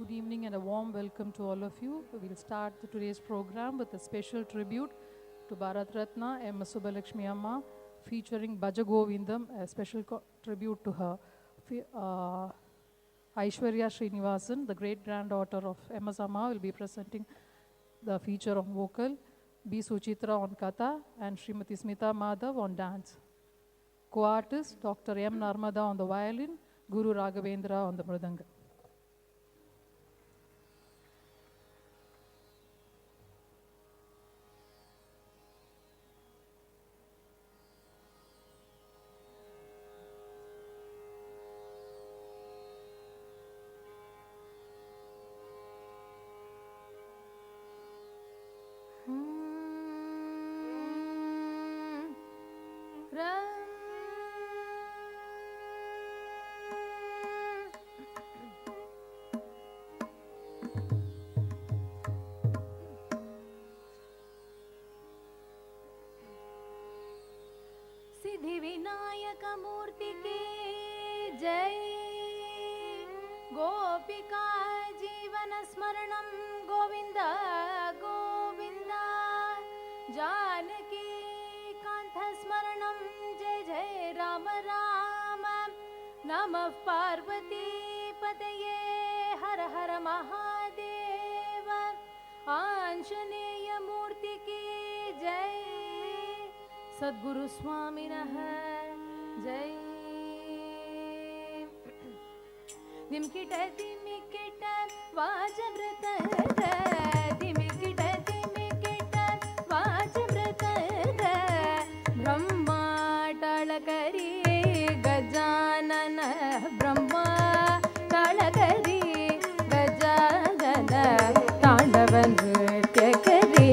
Good evening and a warm welcome to all of you. We'll start today's program with a special tribute to Bharat Ratna M. Subbalakshmi Amma featuring Bhaja Govindam, a special tribute to her. Aishwarya Srinivasan, the great granddaughter of M.S. Amma, will be presenting the feature on vocal, B. Suchitra on katha, and Srimati Smita Madhav on dance. Co-artist Dr. M. Narmada on the violin, Guru Raghavendra on the mridanga. Siddhi Vinayak मूर्ति की जय। गोपिका जीवन स्मरणं गोविंद गोविंद। जानकी कांत स्मरणं जय जय राम राम। नमः पार्वती पतये हर हर महादेव। आंजनेय मूर्ति की जय। सद्गुरु स्वामिनः जय। दिमकिट दिमिकिट वाजमृत दिमिकिट दिमिकिट वाजमृत ब्रह्मा टळकरी गजानन ब्रह्मा टळकरी गजानन तांडव नृत्य करी।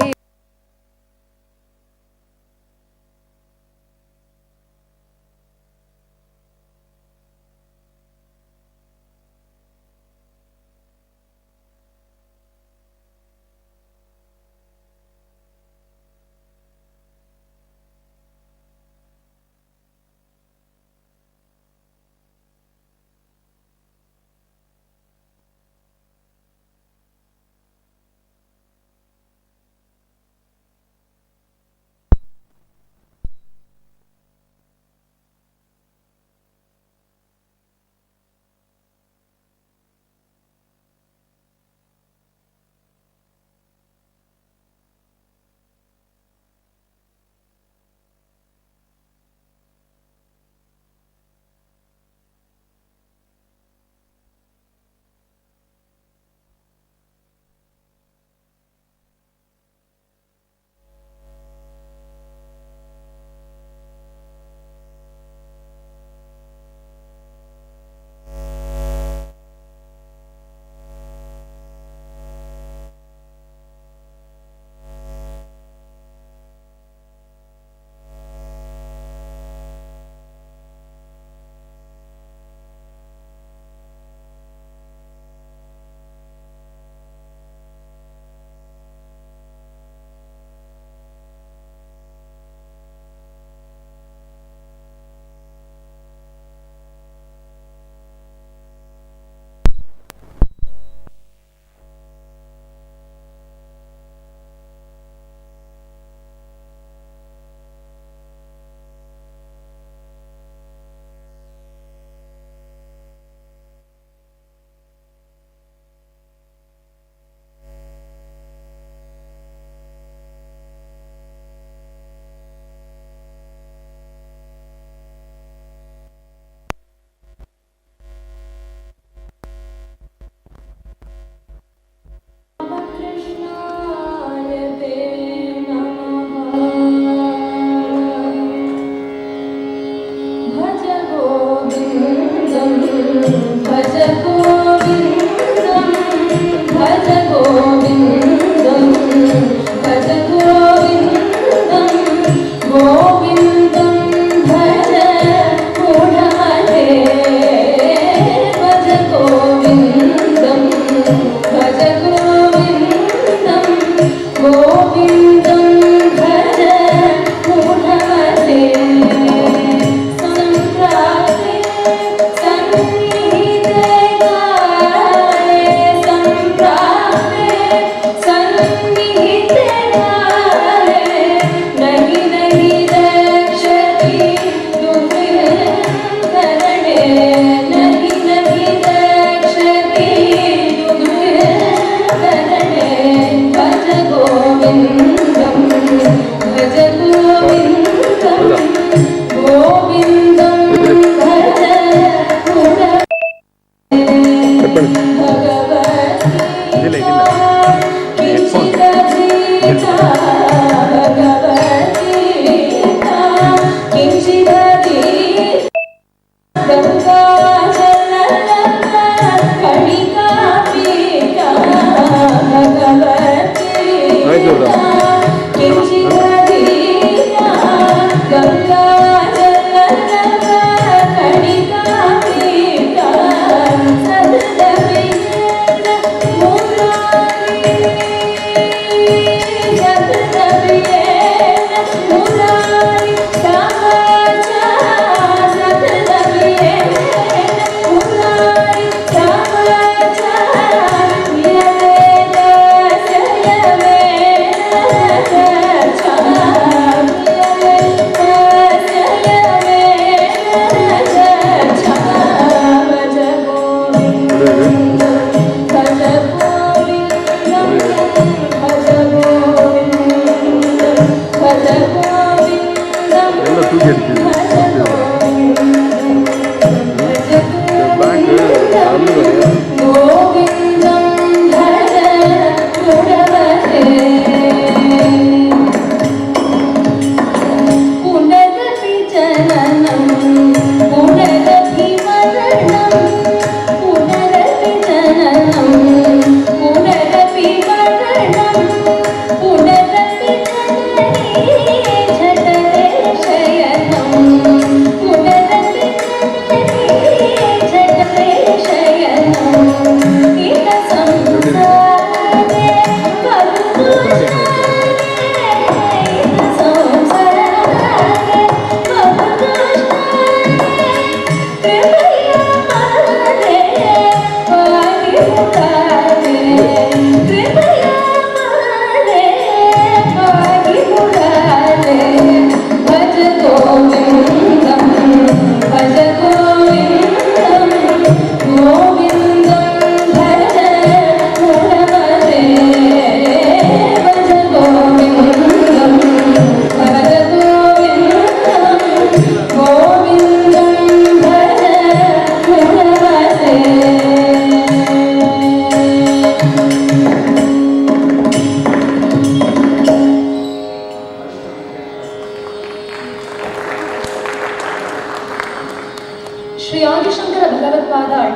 ஸ்ரீ ஆதிசங்கர பகவத்பாதாள்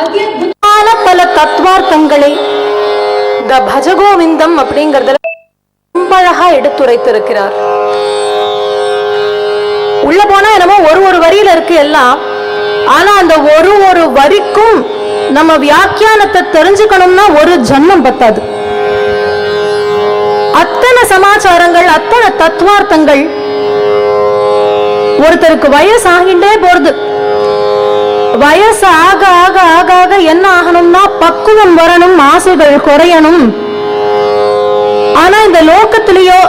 அத்புதமான பல தத்துவார்த்தங்களை இந்த பஜகோவிந்தம் அப்படிங்கறதுல ரொம்ப அழகா எடுத்துரைத்திருக்கிறார். உள்ள போனா என்னமோ ஒரு வரியில இருக்கு எல்லாம். ஆனா அந்த ஒரு வரிக்கும் நம்ம வியாக்கியானத்தை தெரிஞ்சுக்கணும்னா ஒரு ஜன்மம் பத்தாது. அத்தனை சமாச்சாரங்கள், அத்தனை தத்துவார்த்தங்கள். ஒருத்தருக்கு வயசு ஆகிண்டே போறது. வயசு ஆக ஆக ஆக ஆக என்ன ஆகணும்னா பக்குவம் வரணும், ஆசைகள் குறையணும். ஆனா இந்த லோகத்திலேயோ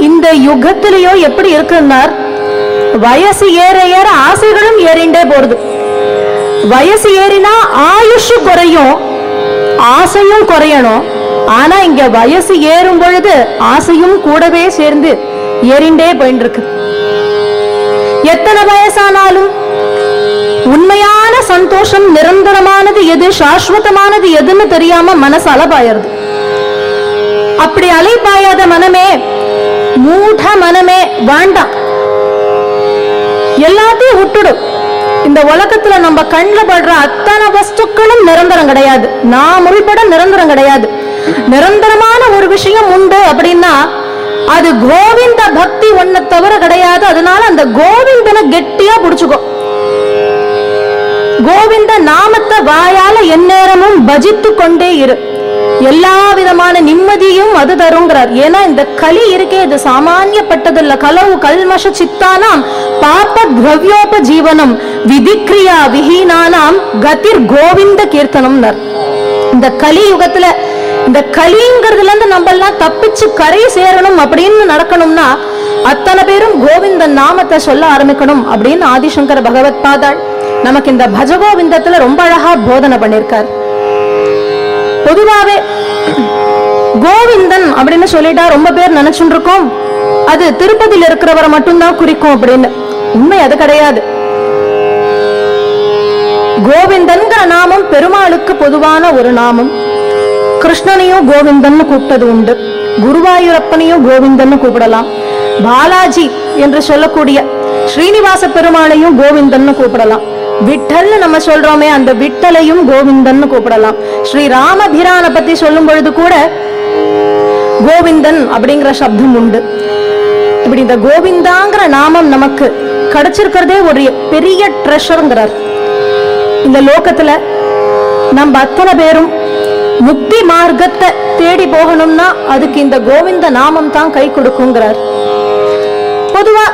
இந்த யுகத்திலேயோ எப்படி இருக்குன்னார், வயசு ஏற ஏற ஆசைகளும் ஏறிண்டே போறது. வயசு ஏறினா ஆயுஷு குறையும், ஆசையும் குறையணும். ஆனா இங்க வயசு ஏறும் பொழுது ஆசையும் கூடவே சேர்ந்து ஏறிண்டே போயிட்டு இருக்கு. எத்தனை வயசானாலும் உண்மையான சந்தோஷம், நிரந்தரமானது எது, சாஸ்வதமானது எதுன்னு தெரியாம மனசு அலைபாயறது. அப்படி அலைபாயாத மனமே, மூட மனமே வேண்டாம், எல்லாத்தையும் விட்டுடும். இந்த உலகத்துல நம்ம கண்ணுல படுற அத்தனை வஸ்துக்களும் நிரந்தரம் கிடையாது. நாம் உள்பட நிரந்தரம் கிடையாது. நிரந்தரமான ஒரு விஷயம் உண்டு அப்படின்னா அது கோவிந்த பக்தி ஒன்ன தவிர கிடையாது. அதனால அந்த கோவிந்தனை கெட்டியா புடிச்சுக்கோ. கோவிந்த நாமத்தை வாயால எந்நேரமும் பஜித்து கொண்டே இரு. எல்லா விதமான நிம்மதியும் அது தருங்கிறார். ஏன்னா இந்த கலி இருக்கே, இது சாமானியப்பட்டதில்ல. கலவு கல்மஷ சித்தானாம் பாப திரவியோப ஜீவனம் விதிக்ரியா விஹீனானாம் கதிர் கோவிந்த கீர்த்தனம். இந்த கலியுகத்துல இந்த கலிங்கிறதுல இருந்து நம்ம எல்லாம் தப்பிச்சு கரை சேரணும் அப்படின்னு நடக்கணும்னா அத்தனை பேரும் கோவிந்த நாமத்தை சொல்ல ஆரம்பிக்கணும் அப்படின்னு ஆதிசங்கர பகவத்பாதாள் நமக்கு இந்த பஜகோவிந்தத்துல ரொம்ப அழகா போதனை பண்ணிருக்கார். பொதுவாவே கோவிந்தன் அப்படின்னு சொல்லிட்டா ரொம்ப பேர் நினைச்சுட்டு இருக்கோம் அது திருப்பதியில் இருக்கிறவரை மட்டும்தான் குறிக்கும் அப்படின்னு. உண்மை அது கிடையாது. கோவிந்தன்கிற நாமம் பெருமாளுக்கு பொதுவான ஒரு நாமம். கிருஷ்ணனையும் கோவிந்தன்னு கூப்பிட்டது உண்டு, குருவாயூரப்பனையும் கோவிந்தன்னு கூப்பிடலாம், பாலாஜி என்று சொல்லக்கூடிய ஸ்ரீனிவாச பெருமாளையும் கோவிந்தன்னு கூப்பிடலாம், விட்டல்னு நம்ம சொல்றோமே அந்த விட்டலையும் கோவிந்தன்னு கூப்பிடலாம். ஸ்ரீ ராமபிரான பத்தி சொல்லும் பொழுது கூட கோவிந்தன் அப்படிங்கிற சப்தம் உண்டு. இப்படி இந்த கோவிந்தாங்கிற நாமம் நமக்கு கிடைச்சிருக்கிறதே ஒரு பெரிய ட்ரெஷருங்கிறார். இந்த லோகத்துல நம்ம அத்தனை பேரும் முக்தி மார்க்கத்தை தேடி போகணும்னா அதுக்கு இந்த கோவிந்த நாமம் தான் கை கொடுக்குங்கிறார். பொதுவா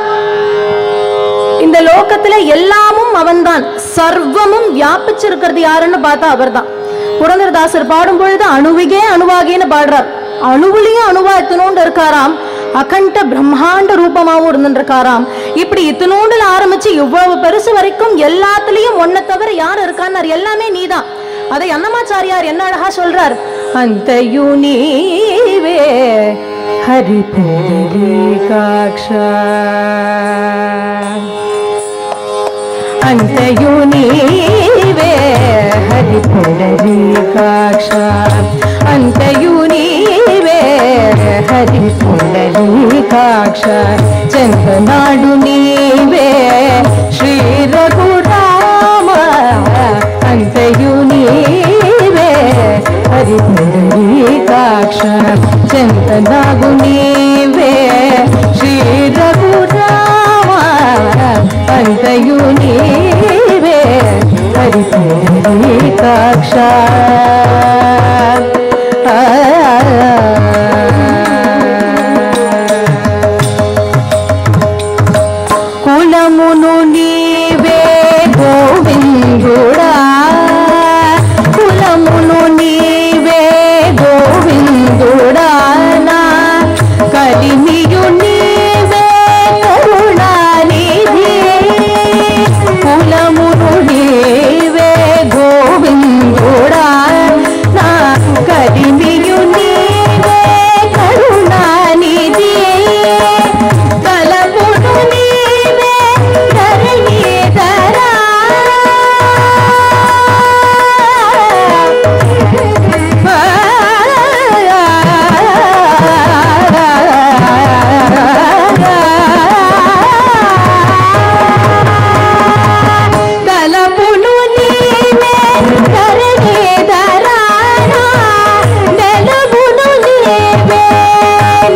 இந்த லோகத்துல எல்லாமும் அவன்தான், சர்வமும் வியாபிச்சிருக்கிறது யாருன்னு பார்த்தா அவர் தான். புரந்தரதாசர் பாடும் பொழுது அணுவிகே அணுவாகேன்னு பாடுறார். அணுவுலயும் அணுவா இத்தனோண்டு இருக்காராம், அகண்ட பிரம்மாண்ட ரூபமாவும் இருந்துருக்காராம். இப்படி இத்தனோண்டுல ஆரம்பிச்சு இவ்வளவு பெருசு வரைக்கும் எல்லாத்துலயும் ஒன்ன தவிர யார் இருக்கான்னு எல்லாமே நீதான். அதை அன்னமாச்சாரியார் என்ன அழகா சொல்றார், அந்தயு நீவே ஹரி புண்டரீகாக்ஷா, அந்தயு நீவே ஹரி புண்டரீகாக்ஷா, அந்தயு நீவே ஹரி புண்டரீகாக்ஷா, ಚಂದನಾಡು ನೀವೇ ಶ್ರೀ ರಘುರಾಮ, ಅಂತೆಯೂ ನೀವೇ ಹರಿ ಪುಂಡರೀಕಾಕ್ಷ, ಚಂದನಾಡು ನೀವೇ ಶ್ರೀ ರಘುರಾಮ, ಅಂತೆಯೂ ನೀವೇ ಹರಿ ಪುಂಡರೀಕಾಕ್ಷ. కులమును నీవే గోవిందుడా, కులమును నీవే గోవిందుడా, నా కలిమియు నీవే కరుణానిధి, కులమును నీవే గోవిందుడా, నా కలిమియు నీవే కరుణానిధి, కలమును నీవే ధరణీధరా, కలమును నీవే ధరణీధరా, నెలమును నీవే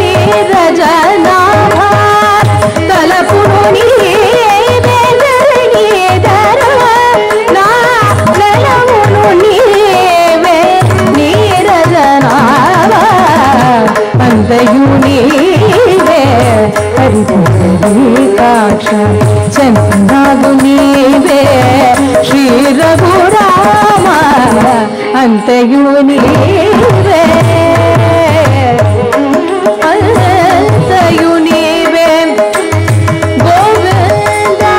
నీరజనాభ, తలపును నీవే ధరణీధరా, నా నెలమును నీవే నీరజనాభ, అంతయు నీవే హరి పుండరీకాక్ష, చందనాడు నీవే శ్రీ రఘురామ, అంతయు నీవే అంతయు నీవే గోవింద,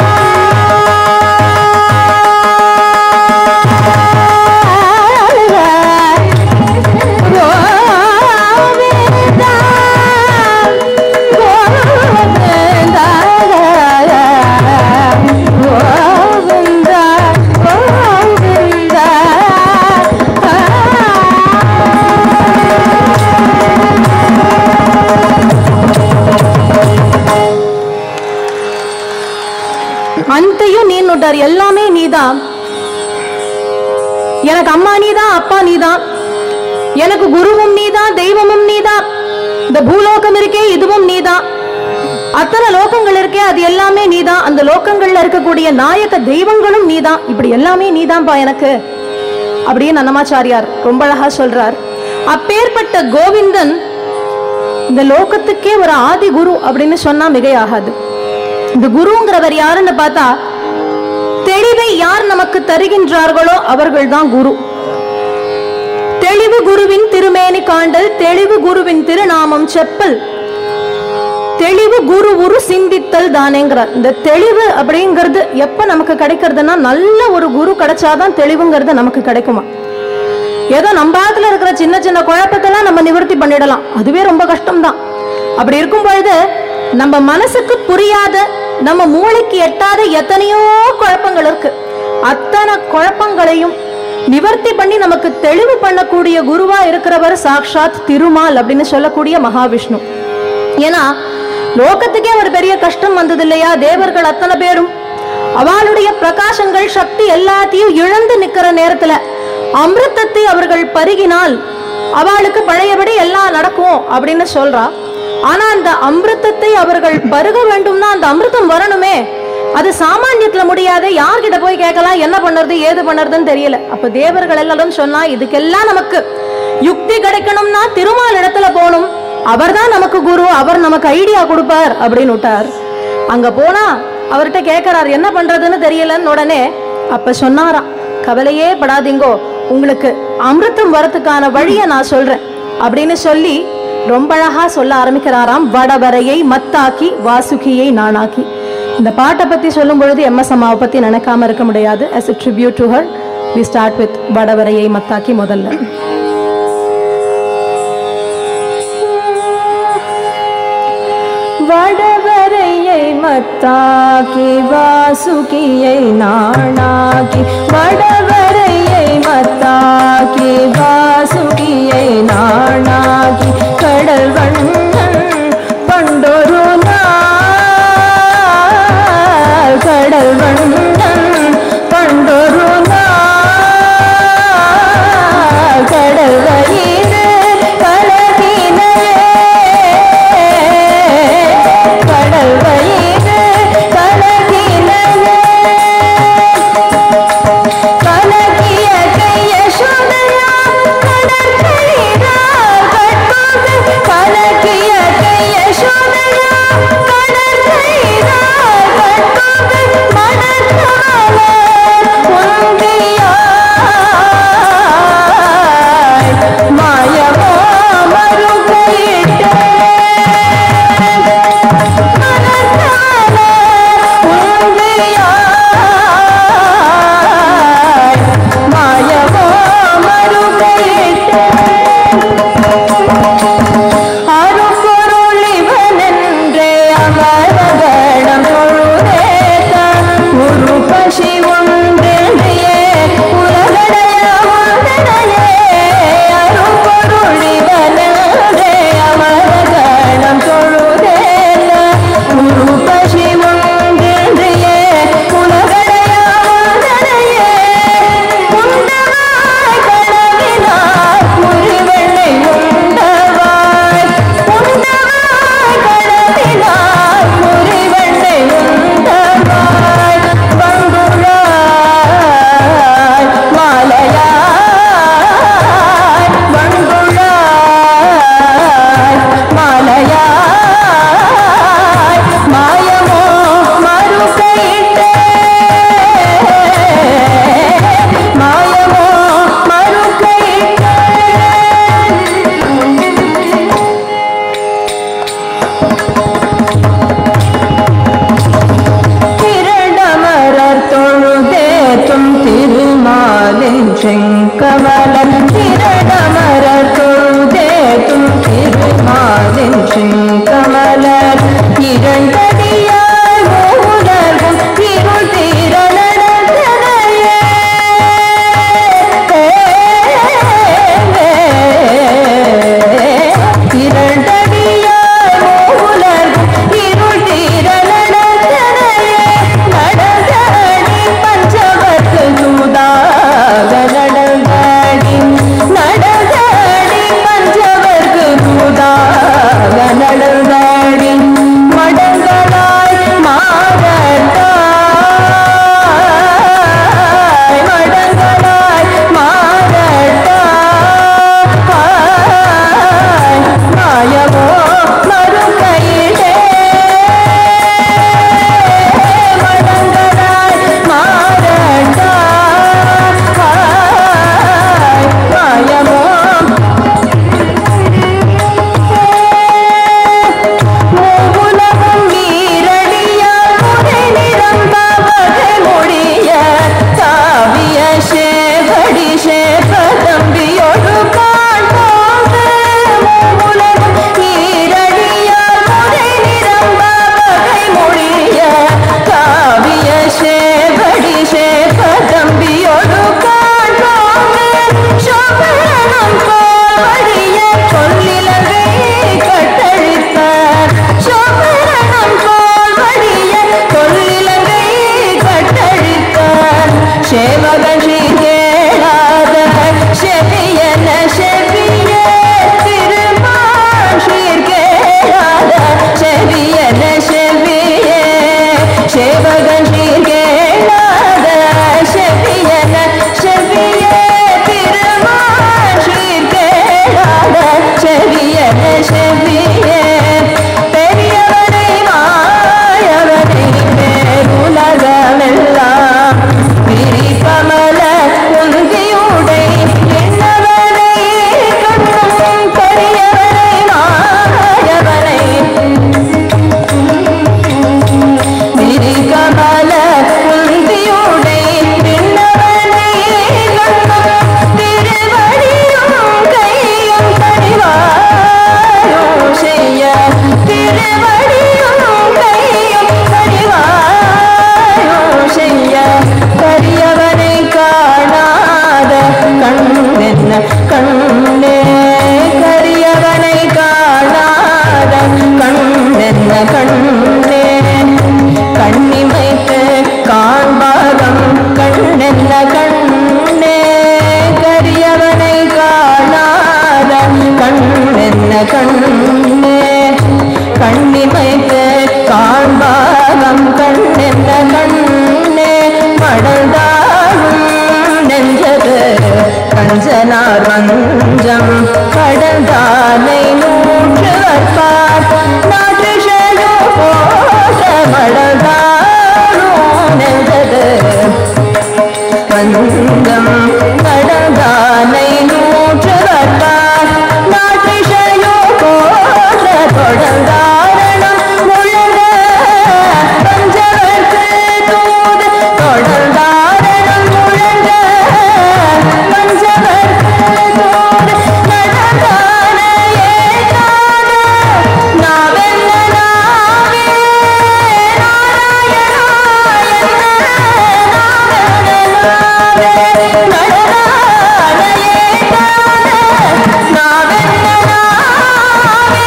గోవింద గోవింద గోవింద గోవింద. அந்தையும் நீன்னுட்டார், எல்லாமே நீதான். எனக்கு அம்மா நீதான், அப்பா நீதான், எனக்கு குருவும் நீதான், தெய்வமும் நீதான், இந்த பூலோகம் இருக்கே இதுவும் நீதான், அத்தனை லோகங்கள் இருக்கே அது எல்லாமே நீதான், அந்த லோகங்கள்ல இருக்கக்கூடிய நாயக தெய்வங்களும் நீதான், இப்படி எல்லாமே நீதான்பா எனக்கு அப்படின்னு அன்னமாச்சாரியார் ரொம்ப அழகா சொல்றார். அப்பேற்பட்ட கோவிந்தன் இந்த லோகத்துக்கே ஒரு ஆதி குரு அப்படின்னு சொன்னா மிகையாகாது. இந்த குருங்கிறவர் யாருன்னு பார்த்தா, தெளிவை யார் நமக்கு தருகின்றார்களோ அவர்கள் தான் குரு. தெளிவு குருவின் திருமேனி காண்டல், தெளிவு குருவின் திருநாமம் செப்பல், தெளிவு குரு உரு சிந்தித்தல் தானேங்கிறார். இந்த தெளிவு அப்படிங்கிறது எப்ப நமக்கு கிடைக்கிறதுனா, நல்ல ஒரு குரு கிடைச்சாதான் தெளிவுங்கிறது நமக்கு கிடைக்குமா. ஏதோ நம்பாத்துல இருக்கிற சின்ன சின்ன குழப்பத்தெல்லாம் நம்ம நிவர்த்தி பண்ணிடலாம், அதுவே ரொம்ப கஷ்டம்தான். அப்படி இருக்கும் பொழுது நம்ம மனசுக்கு புரியாத, நம்ம மூளைக்கு எட்டாத எத்தனையோ குழப்பங்கள் இருக்கு. அத்தனை குழப்பங்களையும் நிவர்த்தி பண்ணி நமக்கு தெளிவு பண்ணக்கூடிய குருவா இருக்கிறவர் சாக்ஷாத் திருமால் அப்படின்னு சொல்லக்கூடிய மகாவிஷ்ணு. ஏன்னா லோகத்துக்கே ஒரு பெரிய கஷ்டம் வந்தது இல்லையா? தேவர்கள் அத்தனை பேரும் அவளுடைய பிரகாசங்கள் சக்தி எல்லாத்தையும் இழந்து நிக்கிற நேரத்துல அமிர்தத்தை அவர்கள் பருகினால் அவளுக்கு பழையபடி எல்லாம் நடக்கும் அப்படின்னு சொல்றா. ஆனா அந்த அமிர்தத்தை அவர்கள் பருக வேண்டும்னா அந்த அமிர்தம் வரணுமே, அது சாமானியத்துல முடியாது. யார்கிட்ட போய் கேட்கலாம், என்ன பண்றது ஏது பண்றதுன்னு தெரியல. அப்ப தேவர்கள் எல்லாரும் சொன்னா, இதுக்கெல்லாம் நமக்கு யுக்தி கிடைக்கணும்னா திருமால் இடத்துல போகணும், அவர்தான் நமக்கு குரு, அவர் நமக்கு ஐடியா கொடுப்பார் அப்படின்னு விட்டார். அங்க போனா அவர்கிட்ட கேட்கிறார், என்ன பண்றதுன்னு தெரியலன்னு. உடனே அப்ப சொன்னாராம், கவலையே படாதீங்கோ, உங்களுக்கு அமிர்தம் வரத்துக்கான வழியை நான் சொல்றேன் அப்படின்னு சொல்லி ரொம்ப அழகா சொல்ல ஆரம்பிக்கிறாராம். வடவரையை மத்தாக்கி வாசுகியை நானாக்கி. இந்த பாட்டை பத்தி சொல்லும் பொழுது எம்எஸ் அம்மாவை பத்தி நினைக்காம இருக்க முடியாது. as a tribute to her we start with வடவரையை மத்தாக்கி. முதல்ல வடவரையை மத்தாக்கி வாசுகியை நானாக்கி, வடவரையை மத்தாக்கி வாசுகியை நானாக்கி, கடல் வண்ணன் பண்டொரு நாள், கடல் வண்ணன் பண்டொரு நாள், கடல் வயிறு கலகினையே, கடல் வயிறு கலகினையே, கலகினையே கஞ்சனார் மஞ்சம் கடந்தானை நூற்று வற்பார் நாற்றிஷயோ போற்ற மடந்தானோ நெஞ்சது மஞ்சம் கடந்தானை நூற்று வற்பார் நாற்றிஷயோ போற்ற தொடர்ந்தாரணம் முழங்க பஞ்சவர்க்கு தூது தொடர்ந்தாரணம் முழங்க பஞ்சவர்க்கு தூது நடந்தானையே காண நாவென்ன நாவே நாராயணா என்ன நடந்தானையே காண நாவென்ன நாவே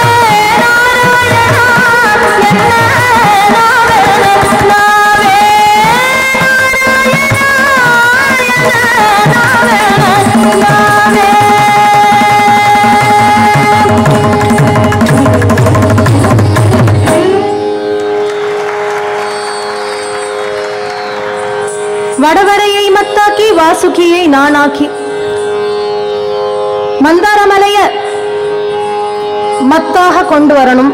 நாராயணா என்ன வடவரையை மத்தாக்கி வாசுகியை நானாக்கி மந்தாரமலைய மத்தாக கொண்டு வரணும்.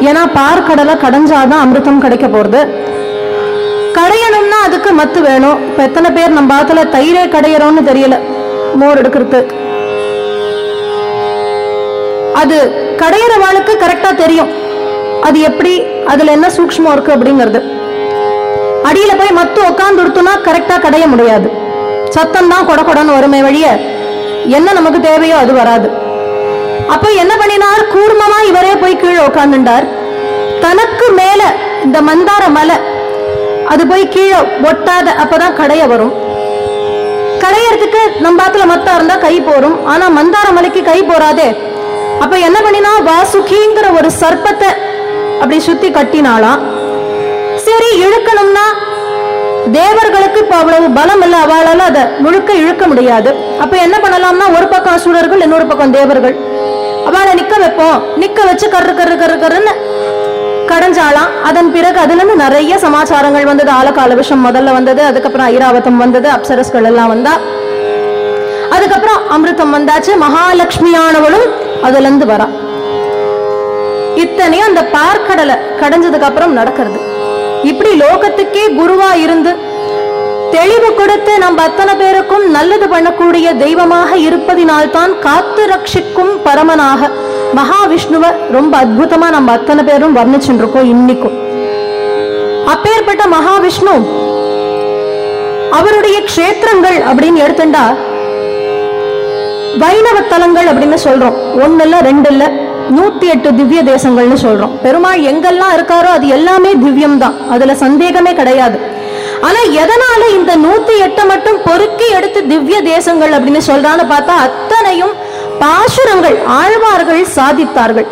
ஏன்னா பார்க்கடலை கடைஞ்சாதான் அமிர்தம் கிடைக்க போறது. கடையணும்னா அதுக்கு மத்து வேணும். இப்ப எத்தனை பேர் நம்ம பாத்துல தயிரே கடையறோம்னு தெரியல, மோர் எடுக்கிறது. அது கடையறவாளுக்கு கரெக்டா தெரியும் அது எப்படி, அதுல என்ன சூக்ஷ்மம் இருக்கு அப்படிங்கிறது. அடியில போய் மத்து உட்கார்ந்து கொடுத்தோம்னா கரெக்டா கடைய முடியாது. சத்தம் தான் கொட கொடன்னு வருமே வழிய என்ன நமக்கு தேவையோ அது வராது. அப்ப என்ன பண்ணினார், கூர்மமா இவரே போய் கீழே உட்கார்ந்துட்டார். தனக்கு மேல இந்த மந்தார மலை அது போய் கீழே ஒட்டாத, அப்பதான் கடைய வரும். கடையறதுக்கு நம்ம பாத்துல மத்தா இருந்தா கை போரும், ஆனா மந்தார மலைக்கு கை போறாதே. அப்ப என்ன பண்ணினா, வாசுகிங்கிற ஒரு சர்ப்பத்தை அப்படி சுத்தி கட்டினாலாம். சரி, இழுக்கணும்னா தேவர்களுக்கு இப்ப அவ்வளவு பலம் இல்ல, அவளால அதை முழுக்க இழுக்க முடியாது. அப்ப என்ன பண்ணலாம்னா, ஒரு பக்கம் அசுரர்கள், இன்னொரு பக்கம் தேவர்கள். அவளை நிக்க வைப்போம். நிக்க வச்சு கரு கரு கரு கருன்னு கடைஞ்சாலாம். அதன் பிறகு அதுல இருந்து நிறைய சமாச்சாரங்கள் வந்தது. ஆலகால விஷம் முதல்ல வந்தது, அதுக்கப்புறம் ஐராவதம் வந்தது, அப்சரஸ்கள் எல்லாம் வந்தா, அதுக்கப்புறம் அமிர்தம் வந்தாச்சு. மகாலட்சுமியானவளும் அதுல இருந்து வரா. இத்தனையும் அந்த பார்க்கடலை கடைஞ்சதுக்கு அப்புறம் நடக்கிறது. இப்படி லோகத்துக்கே குருவா இருந்து தெளிவு கொடுத்து நம்ம அத்தனை பேருக்கும் நல்லது பண்ணக்கூடிய தெய்வமாக இருப்பதினால்தான் காத்து ரட்சிக்கும் பரமனாக மகாவிஷ்ணுவை ரொம்ப அற்புதமா நம்ம அத்தனை பேரும் வர்ணிச்சுட்டு இருக்கோம் இன்னைக்கும். அப்பேற்பட்ட மகாவிஷ்ணு அவருடைய க்ஷேத்திரங்கள் அப்படின்னு எடுத்துட்டா வைணவ தலங்கள் அப்படின்னு சொல்றோம். ஒன்னு இல்ல, ரெண்டு இல்ல, 108 திவ்ய தேசங்கள்னு சொல்றோம். பெருமாள் எங்கெல்லாம் இருக்காரோ அது எல்லாமே திவ்யம் தான், அதுல சந்தேகமே கிடையாது. ஆனா எதனால இந்த 108 மட்டும் பொறுக்கி எடுத்து திவ்ய தேசங்கள் அப்படின்னு சொல்றான்னு பார்த்தா, அத்தனையும் பாசுரங்கள் ஆழ்வார்கள் சாதித்தார்கள்.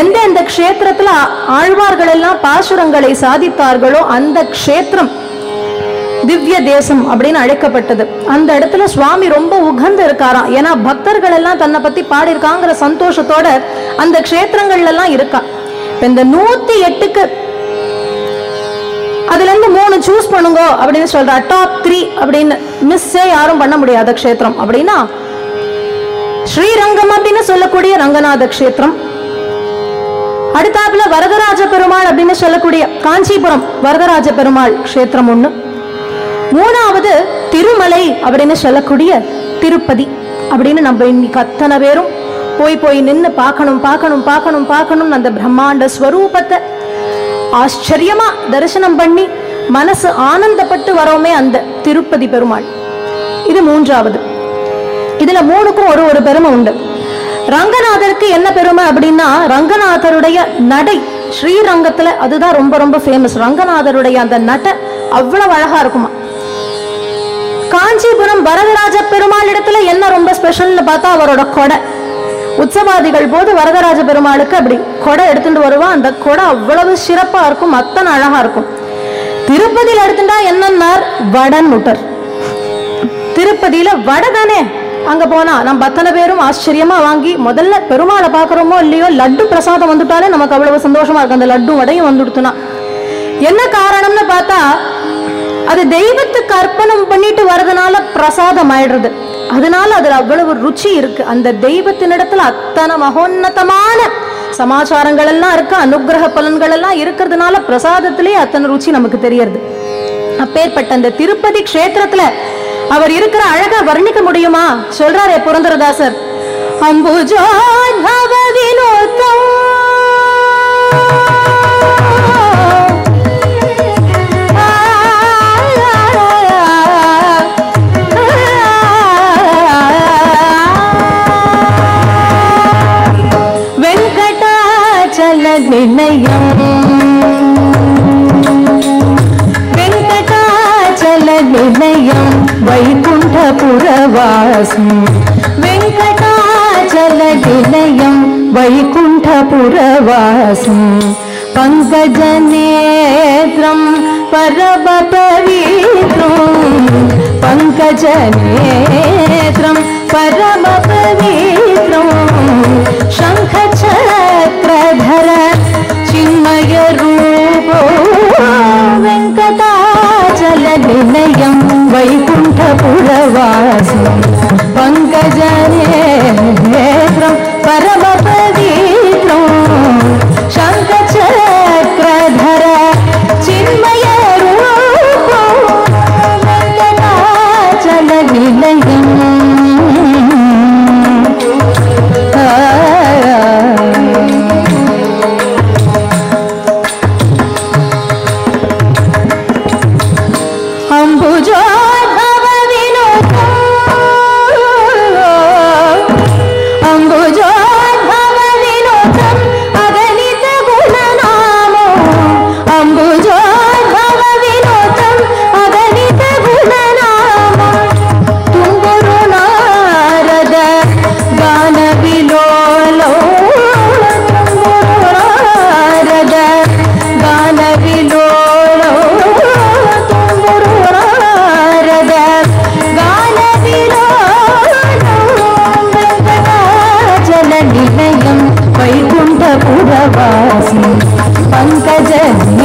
எந்த க்ஷேத்திரத்துல ஆழ்வார்கள் எல்லாம் பாசுரங்களை சாதித்தார்களோ அந்த க்ஷேத்திரம் திவ்ய தேசம் அப்படின்னு அழைக்கப்பட்டது. அந்த இடத்துல சுவாமி ரொம்ப உகந்து இருக்காராம். ஏன்னா பக்தர்கள் எல்லாம் தன்னை பத்தி பாடியிருக்காங்கிற சந்தோஷத்தோட அந்த க்ஷேத்திரங்கள்ல எல்லாம் இருக்கா. இந்த 108க்கு அதுல இருந்து 3 சூஸ் பண்ணுங்க அப்படின்னு சொல்ற. டாப் 3 அப்படின்னு மிஸ்ஸே யாரும் பண்ண முடியாத க்ஷேத்திரம் அப்படின்னா ஸ்ரீரங்கம் அப்படின்னு சொல்லக்கூடிய ரங்கநாத க்ஷேத்திரம். அடுத்தாப்புல வரதராஜ பெருமாள் அப்படின்னு சொல்லக்கூடிய காஞ்சிபுரம் வரதராஜ பெருமாள் க்ஷேத்திரம் ஒண்ணு. மூணாவது திருமலை அப்படின்னு சொல்லக்கூடிய திருப்பதி அப்படின்னு நம்ம இன்னைக்கு அத்தனை பேரும் போய் நின்று பார்க்கணும் பார்க்கணும் பார்க்கணும் பார்க்கணும். அந்த பிரம்மாண்ட ஸ்வரூபத்தை ஆச்சரியமா தரிசனம் பண்ணி மனசு ஆனந்தப்பட்டு வரோமே அந்த திருப்பதி பெருமாள். இது மூன்றாவது. இதுல 3க்கும் ஒரு பெருமை உண்டு. ரங்கநாதருக்கு என்ன பெருமை அப்படின்னா, ரங்கநாதருடைய நடை ஸ்ரீரங்கத்துல அதுதான் ரொம்ப ரொம்ப ஃபேமஸ். ரங்கநாதருடைய அந்த நடை அவ்வளவு அழகா இருக்குமா. காஞ்சிபுரம் வரதராஜ பெருமாள் இடத்துல என்ன ரொம்ப ஸ்பெஷல்னு பார்த்தா அவரோட கொடை. உற்சவாதிகள் போது வரதராஜ பெருமாளுக்கு அப்படி கொடை எடுத்துட்டு வருவா. அந்த கொடை அவ்வளவு சிறப்பா இருக்கும், அத்தனை அழகா இருக்கும். திருப்பதியில எடுத்துட்டா என்னன்னார், வடன் முட்டர். திருப்பதியில வடை தானே, அங்க போனா நம்ம அத்தனை பேரும் ஆச்சரியமா வாங்கி முதல்ல பெருமாளை பாக்குறோமோ இல்லையோ, லட்டு பிரசாதம் வந்துட்டாலே நமக்கு அவ்வளவு சந்தோஷமா இருக்கு. அந்த லட்டு வடையும் வந்துடுத்துனா என்ன காரணம்னு பார்த்தா, அது தெய்வத்துக்கு அர்ப்பணம் பண்ணிட்டு வரதுனால பிரசாதம் ஆயிடுறது. அதனால அதுல அவ்வளவு ருச்சி இருக்கு. அந்த தெய்வத்தினிடத்துல அத்தனை மகோன்னதமான சமாச்சாரங்கள் எல்லாம் இருக்கு, அனுகிரக பலன்கள் எல்லாம் இருக்கிறதுனால பிரசாதத்திலே அத்தனை ருச்சி நமக்கு தெரியறது. அப்பேற்பட்ட அந்த திருப்பதி க்ஷேத்திரத்துல அவர் இருக்கிற அழகா வர்ணிக்க முடியுமா? சொல்றாரே புரந்தரதாசர், அம்புஜோத்பவ வினோதம் வெங்கடாச்சல நிலையம் நிலையம் வைகுண்டபுரவாசம் வெங்கடாச்சல நிலையம் வைகுண்டபுரவாசம் பங்கஜநேத்ரம் பரம பவித்ரம் பங்கஜநேத்ரம் பரம பவித்ரம் சங்கச்சக்ரதர சின்மய ரூபோ வெங்கடாச்சல நிலையம் வைகுண்டபுரவாசம் பங்கஜநேத்ரம் பரம பவித்ரம் சங்கச்சக்ரதர சின்மய ரூபோ வெங்கடாச்சல நிலையம் அம்புஜோத்பவ வினோதம் அம்புஜோத்பவ வினோதம் அகணித குணநாமோ அம்புஜோத்பவ வினோதம் அகணித குணநாமோ தும்புரு நாரத கான விலோலோ தும்புரு நாரத கான விலோலோ நிலையம் வைகுண்டபுரவாசம் பங்கஜநேத்ரம்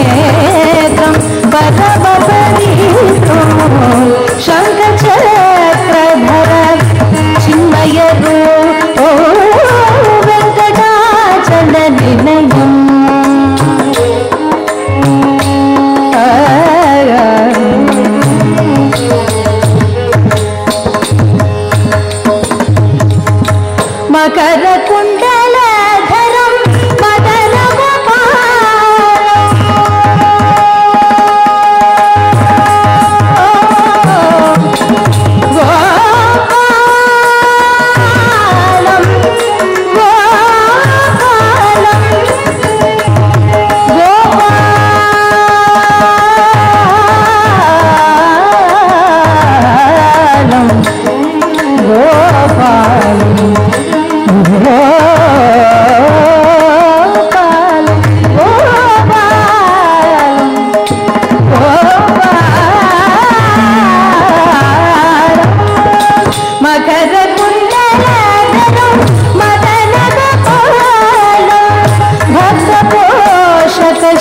பரம பவித்ரம் சங்கச்சக்ரதர சின்மய ரூபோ வெங்கடாச்சல நிலையம் மகர குண்டலதரம் மதன கோபாலம்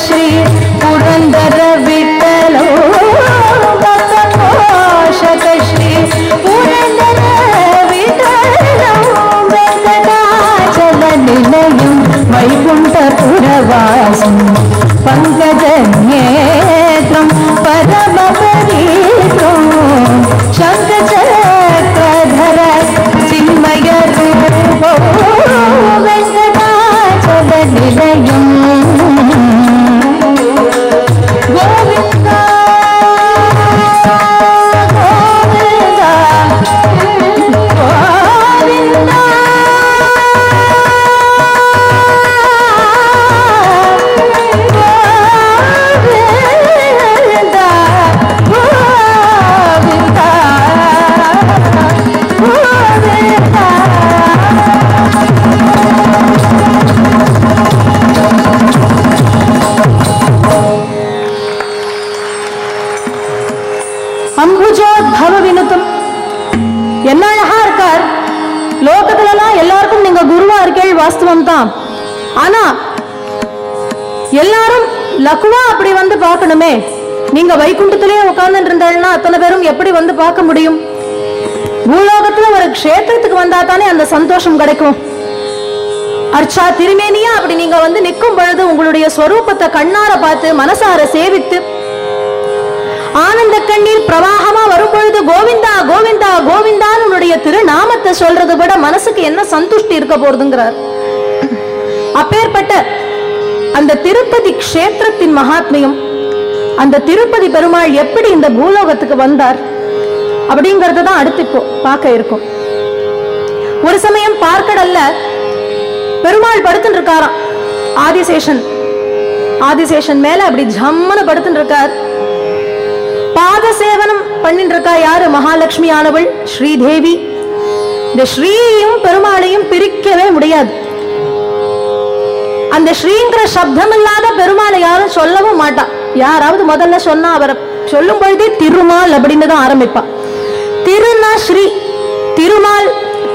श्री पुरंदर विठ्ठल भक्त पोषक श्री पुरंदर विठ्ठल वेंकटाचल निलयम वैकुंठपुरवासम पंकजनेत्रम परम पवित्रम शंखचक्रधर चिन्मय रूपो वेंकटाचल निलयम அம்புஜோத்பவ வினுதம் என்ன அழகா இருக்கார். லோகத்துலலாம் எல்லாருக்கும் நீங்க குருவா இருக்கேள், வாஸ்தவம் தான். ஆனா எல்லாரும் லக்குவா அப்படி வந்து பார்க்கணுமே. நீங்க வைகுண்டத்திலேயே உட்கார்ந்து இருந்தேன்னா அத்தனை பேரும் எப்படி வந்து பார்க்க முடியும்? பூலோகத்துல காலத்துல ஒரு க்ஷேத்திரத்துக்கு வந்தா தானே அந்த சந்தோஷம் கிடைக்கும். அர்ச்சா திருமேனியா அப்படி நீங்க வந்து நிற்கும் பொழுது உங்களுடைய ஸ்வரூபத்தை கண்ணார பார்த்து மனசார சேவித்து ஆனந்த கண்ணீர் பிரவாகமா வரும் பொழுது கோவிந்தா கோவிந்தா கோவிந்தான்னு உன்னுடைய திருநாமத்தை சொல்றது விட மனசுக்கு என்ன சந்துஷ்டி இருக்க போறதுங்கிறார். அப்பேற்பட்ட அந்த திருப்பதி க்ஷேத்திரத்தின் மகாத்மியம், அந்த திருப்பதி பெருமாள் எப்படி இந்த பூலோகத்துக்கு வந்தார் அப்படிங்கறத தான் அடுத்து இப்போ பார்க்க இருக்கும். ஒரு சமயம் பார்க்கடல்ல பெருமாள் படுத்துட்டு இருக்காராம். ஆதிசேஷன் மேல அப்படி ஜம்மனு படுத்துட்டு இருக்கார். பாத சேவனம் பண்ணிட்டு இருக்கா யாரு? மகாலட்சுமி ஆனவள் ஸ்ரீதேவி. இந்த ஸ்ரீயும் பெருமாளையும் பிரிக்கவே முடியாது. அந்த ஸ்ரீங்கிற சப்தம் இல்லாத பெருமாளை யாரும் சொல்லவும் மாட்டா. யாராவது முதல்ல சொன்னா அவரை சொல்லும் பொழுதே திருமால் அப்படின்னு தான் ஆரம்பிப்பா. திருநா ஸ்ரீ, திருமால்,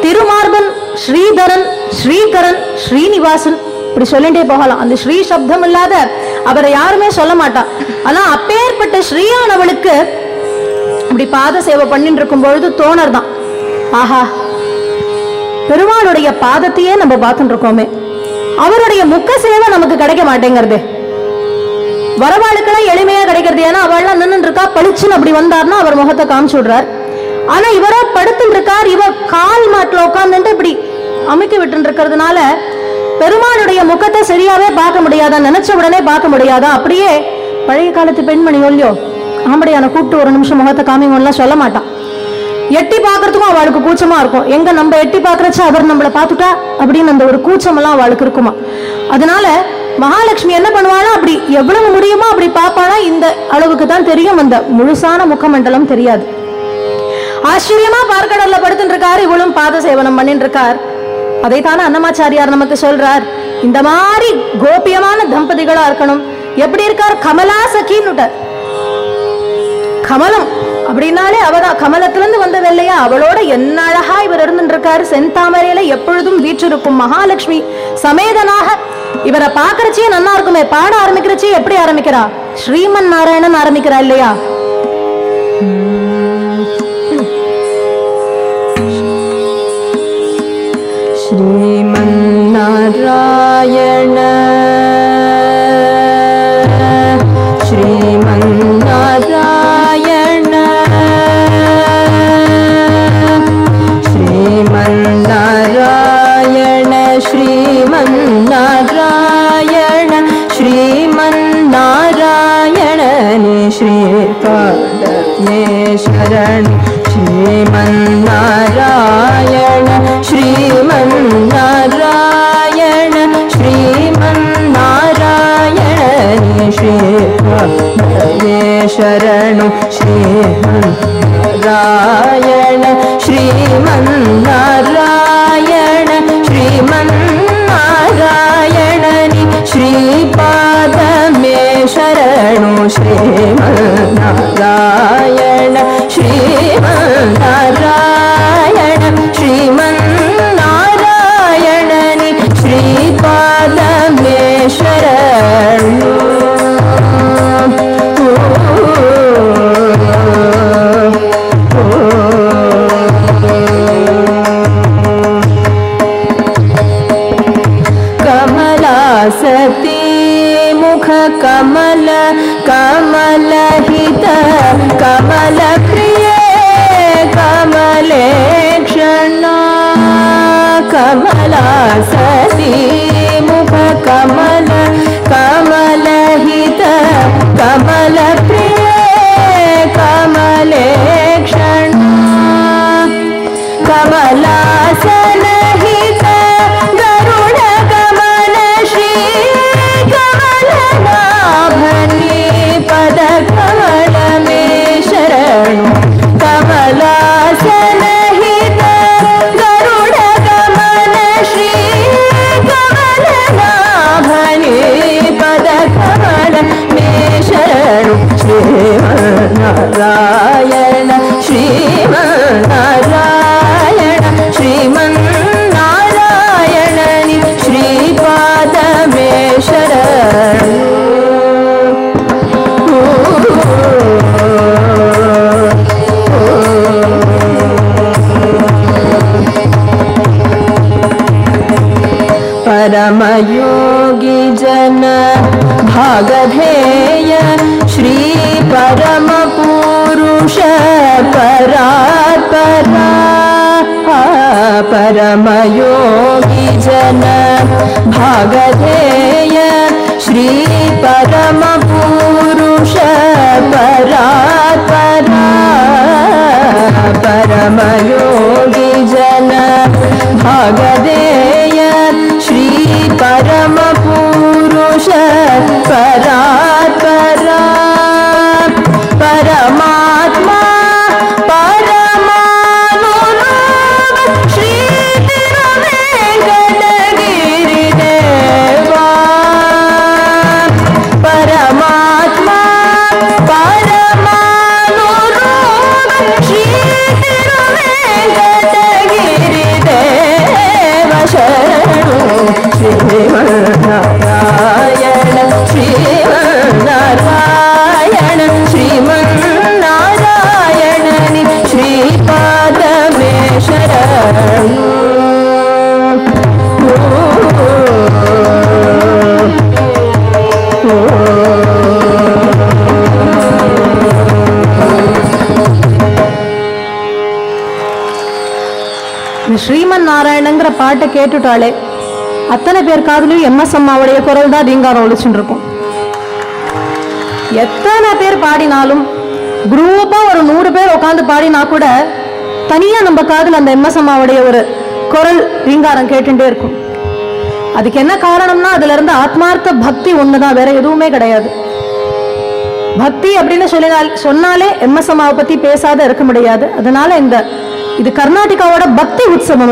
திருமார்பன், ஸ்ரீதரன், ஸ்ரீகரன், ஸ்ரீனிவாசன் இப்படி சொல்லிட்டே போகலாம். அந்த ஸ்ரீ சப்தம் இல்லாத அவரை யாருமே சொல்ல மாட்டா. ஆனா அப்பேற்பட்ட ஸ்ரீயானவளுக்கு இப்படி பாத சேவை பண்ணிட்டு இருக்கும் பொழுது தோணர் தான், ஆஹா பெருமாளுடைய பாதத்தையே நம்ம பார்த்துட்டு இருக்கோமே, அவருடைய முக்க சேவை நமக்கு கிடைக்க மாட்டேங்கிறது. வரவாளுக்கெல்லாம் எளிமையா கிடைக்கிறது. ஏன்னா அவள்லாம் நின்று இருக்கா, பளிச்சுன்னு அப்படி வந்தார்னா அவர் முகத்தை காமிச்சு விடுறார். ஆனா இவரோ படுத்துட்டு இருக்கார். இவ கால் மாட்டுல உட்கார்ந்துட்டு இப்படி அமைக்க விட்டு இருக்கிறதுனால பெருமாளுடைய முகத்தை சரியாவே பார்க்க முடியாதா, நினைச்ச உடனே பார்க்க முடியாதா. அப்படியே பழைய காலத்து பெண்மணி இல்லையோ, ஆம்படியான கூப்பிட்டு ஒரு நிமிஷம் முகத்தை காமிங்கலாம் சொல்ல மாட்டான். எட்டி பார்க்கறதுக்கும் அவளுக்கு கூச்சமா இருக்கும். எங்க நம்ம எட்டி பார்க்கறச்ச அவர் நம்மளை பார்த்துட்டா அப்படின்னு அந்த ஒரு கூச்சம் எல்லாம் அவளுக்கு இருக்குமா. அதனால மகாலட்சுமி என்ன பண்ணுவானா, அப்படி எவ்வளவு முடியுமோ அப்படி பார்ப்பானா. இந்த அளவுக்கு தான் தெரியும், அந்த முழுசான முகமண்டலம் தெரியாது. ஆச்சரியமா பார்க்கடல்ல படுத்துட்டு இருக்காரு, இவளும் பாத சேவனம் பண்ணிட்டு இருக்கார். அதைத்தான அன்னமாச்சாரியார் நமக்கு சொல்றார், இந்த மாதிரி கோபியமான தம்பதிகளா இருக்கணும். எப்படி இருக்கார்? கமலா சகின்னு. கமலம் அப்படின்னாலே அவதான், கமலத்திலிருந்து வந்தது இல்லையா, அவளோட என்ன அழகா இவர் இருந்துட்டு இருக்காரு. செந்தாமரையில எப்பொழுதும் வீற்றிருக்கும் மகாலட்சுமி சமேதனாக இவரை பாக்குறச்சே நல்லா இருக்குமே. பாட ஆரம்பிக்கிறச்சே எப்படி ஆரம்பிக்கிறா? ஸ்ரீமன் நாராயணன் ஆரம்பிக்கிறா இல்லையா? ஸ்ரீமன் நாராயண ஸ்ரீமன் நாராயண ஸ்ரீமன் நாராயண ஸ்ரீமன் நாராயண ஸ்ரீமன் நாராயணனே ஸ்ரீபாதமே சரண். ஸ்ரீமன் நாராயண ஸ்ரீமன் நாராயண ஸ்ரீமன் நாராயணனே ஸ்ரீபாதமே சரண். ஸ்ரீமன் நாராயண ஸ்ரீமன் நாராயண ஸ்ரீமன் நாராயணனி ஸ்ரீபாதமே சரணு. ஸ்ரீமன் நாராயண ஸ்ரீமன் நாராயண ஸ்ரீமன் நாராயணனி ஸ்ரீபாதமே சரணு. सती मुख कमल कमल हित कमल प्रिय कमले क्षणा. कमला सती मुख कमल कमल हित कमल प्रिय कमले क्षणा. कमलासन हित गरुड कमल श्री कमल नाभनि पद कमल में शरणु. कमलासन हित गरुड कमल श्री कमल नाभनि पद कमल में शरणु. श्रीमन् नारायण श्रीमन् नारायण परमयोगी जन भागधेय श्री परम पुरुष परात्परा परमयोगी जन भागधेय श्री परम पुरुष परात्परा परमयोगी जन भागधेय श्री परम पुरुष परात्परा परमात्मा श्री तिरुवेंकटगिरि देवा परमात्मा श्री तिरुवेंकटगिरि देव शरणु श्रीमन्नारायण श्रीमन्नारायण श्रीमन्नारायण श्रीपादमे शरणु ஸ்ரீமன் நாராயணங்கிற பாட்டை கேட்டுட்டாலே அத்தனை பேர் காதுலயும் எம்எஸ் அம்மாவுடைய குரல் தான் ரீங்காரம் ஒழிச்சுட்டு இருக்கும். எத்தனை பேர் பாடினாலும் குரூப்பா ஒரு 100 பேர் உட்காந்து பாடினா கூட தனியா நம்ம காதுல அந்த எம்எஸ் அம்மாவுடைய ஒரு குரல் ரீங்காரம் கேட்டுட்டே இருக்கும். அதுக்கு என்ன காரணம்னா அதுல இருந்து ஆத்மார்த்த பக்தி ஒண்ணுதான், வேற எதுவுமே கிடையாது. பக்தி அப்படின்னு சொன்னாலே எம்எஸ் அம்மாவை பத்தி பேசாத இருக்க முடியாது. அதனால இது கர்நாடகாவோட பக்தி உற்சவம்.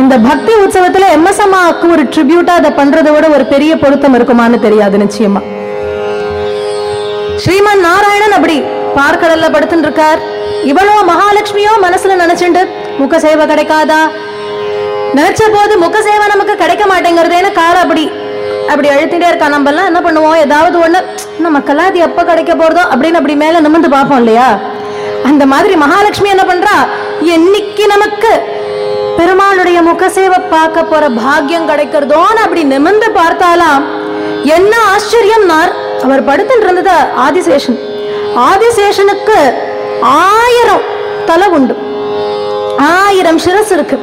இந்த பக்தி உற்சவத்துல எம்எஸ் அம்மாவுக்கு ஒரு ட்ரிபியூட்டா அதை பண்றதை விட ஒரு பெரிய பொருத்தம் இருக்குமான்னு தெரியாது நிச்சயமா. ஸ்ரீமன் நாராயணன் அப்படி பார்க்கடல்ல படுத்துட்டு இருக்கார். இவ்வளவு மகாலட்சுமியோ மனசுல நினைச்சுண்டு முக சேவை கிடைக்காதா, நினைச்ச போது முக சேவை நமக்கு கிடைக்க மாட்டேங்கிறதேன்னு கார அப்படி அழுத்திட்டே இருக்கா. நம்ம எல்லாம் என்ன பண்ணுவோம், ஏதாவது ஒண்ணு நமக்கெல்லாம் அது எப்ப கிடைக்க போறதோ அப்படின்னு அப்படி மேல நிமிர்ந்து பார்ப்போம் இல்லையா. அந்த மாதிரி மகாலட்சுமி என்ன பண்றா, என்னைக்கு நமக்கு பெருமாளுடைய முகசேவை பார்க்க போற பாக்கியம் கிடைக்கிறதோன்னு அப்படி நிமிர்ந்து பார்த்தாலாம். என்ன ஆச்சரியம்னார், அவர் படுத்துட்டு இருந்தது ஆதிசேஷன். ஆதிசேஷனுக்கு 1000 தலை உண்டு, 1000 சிரஸ் இருக்கு.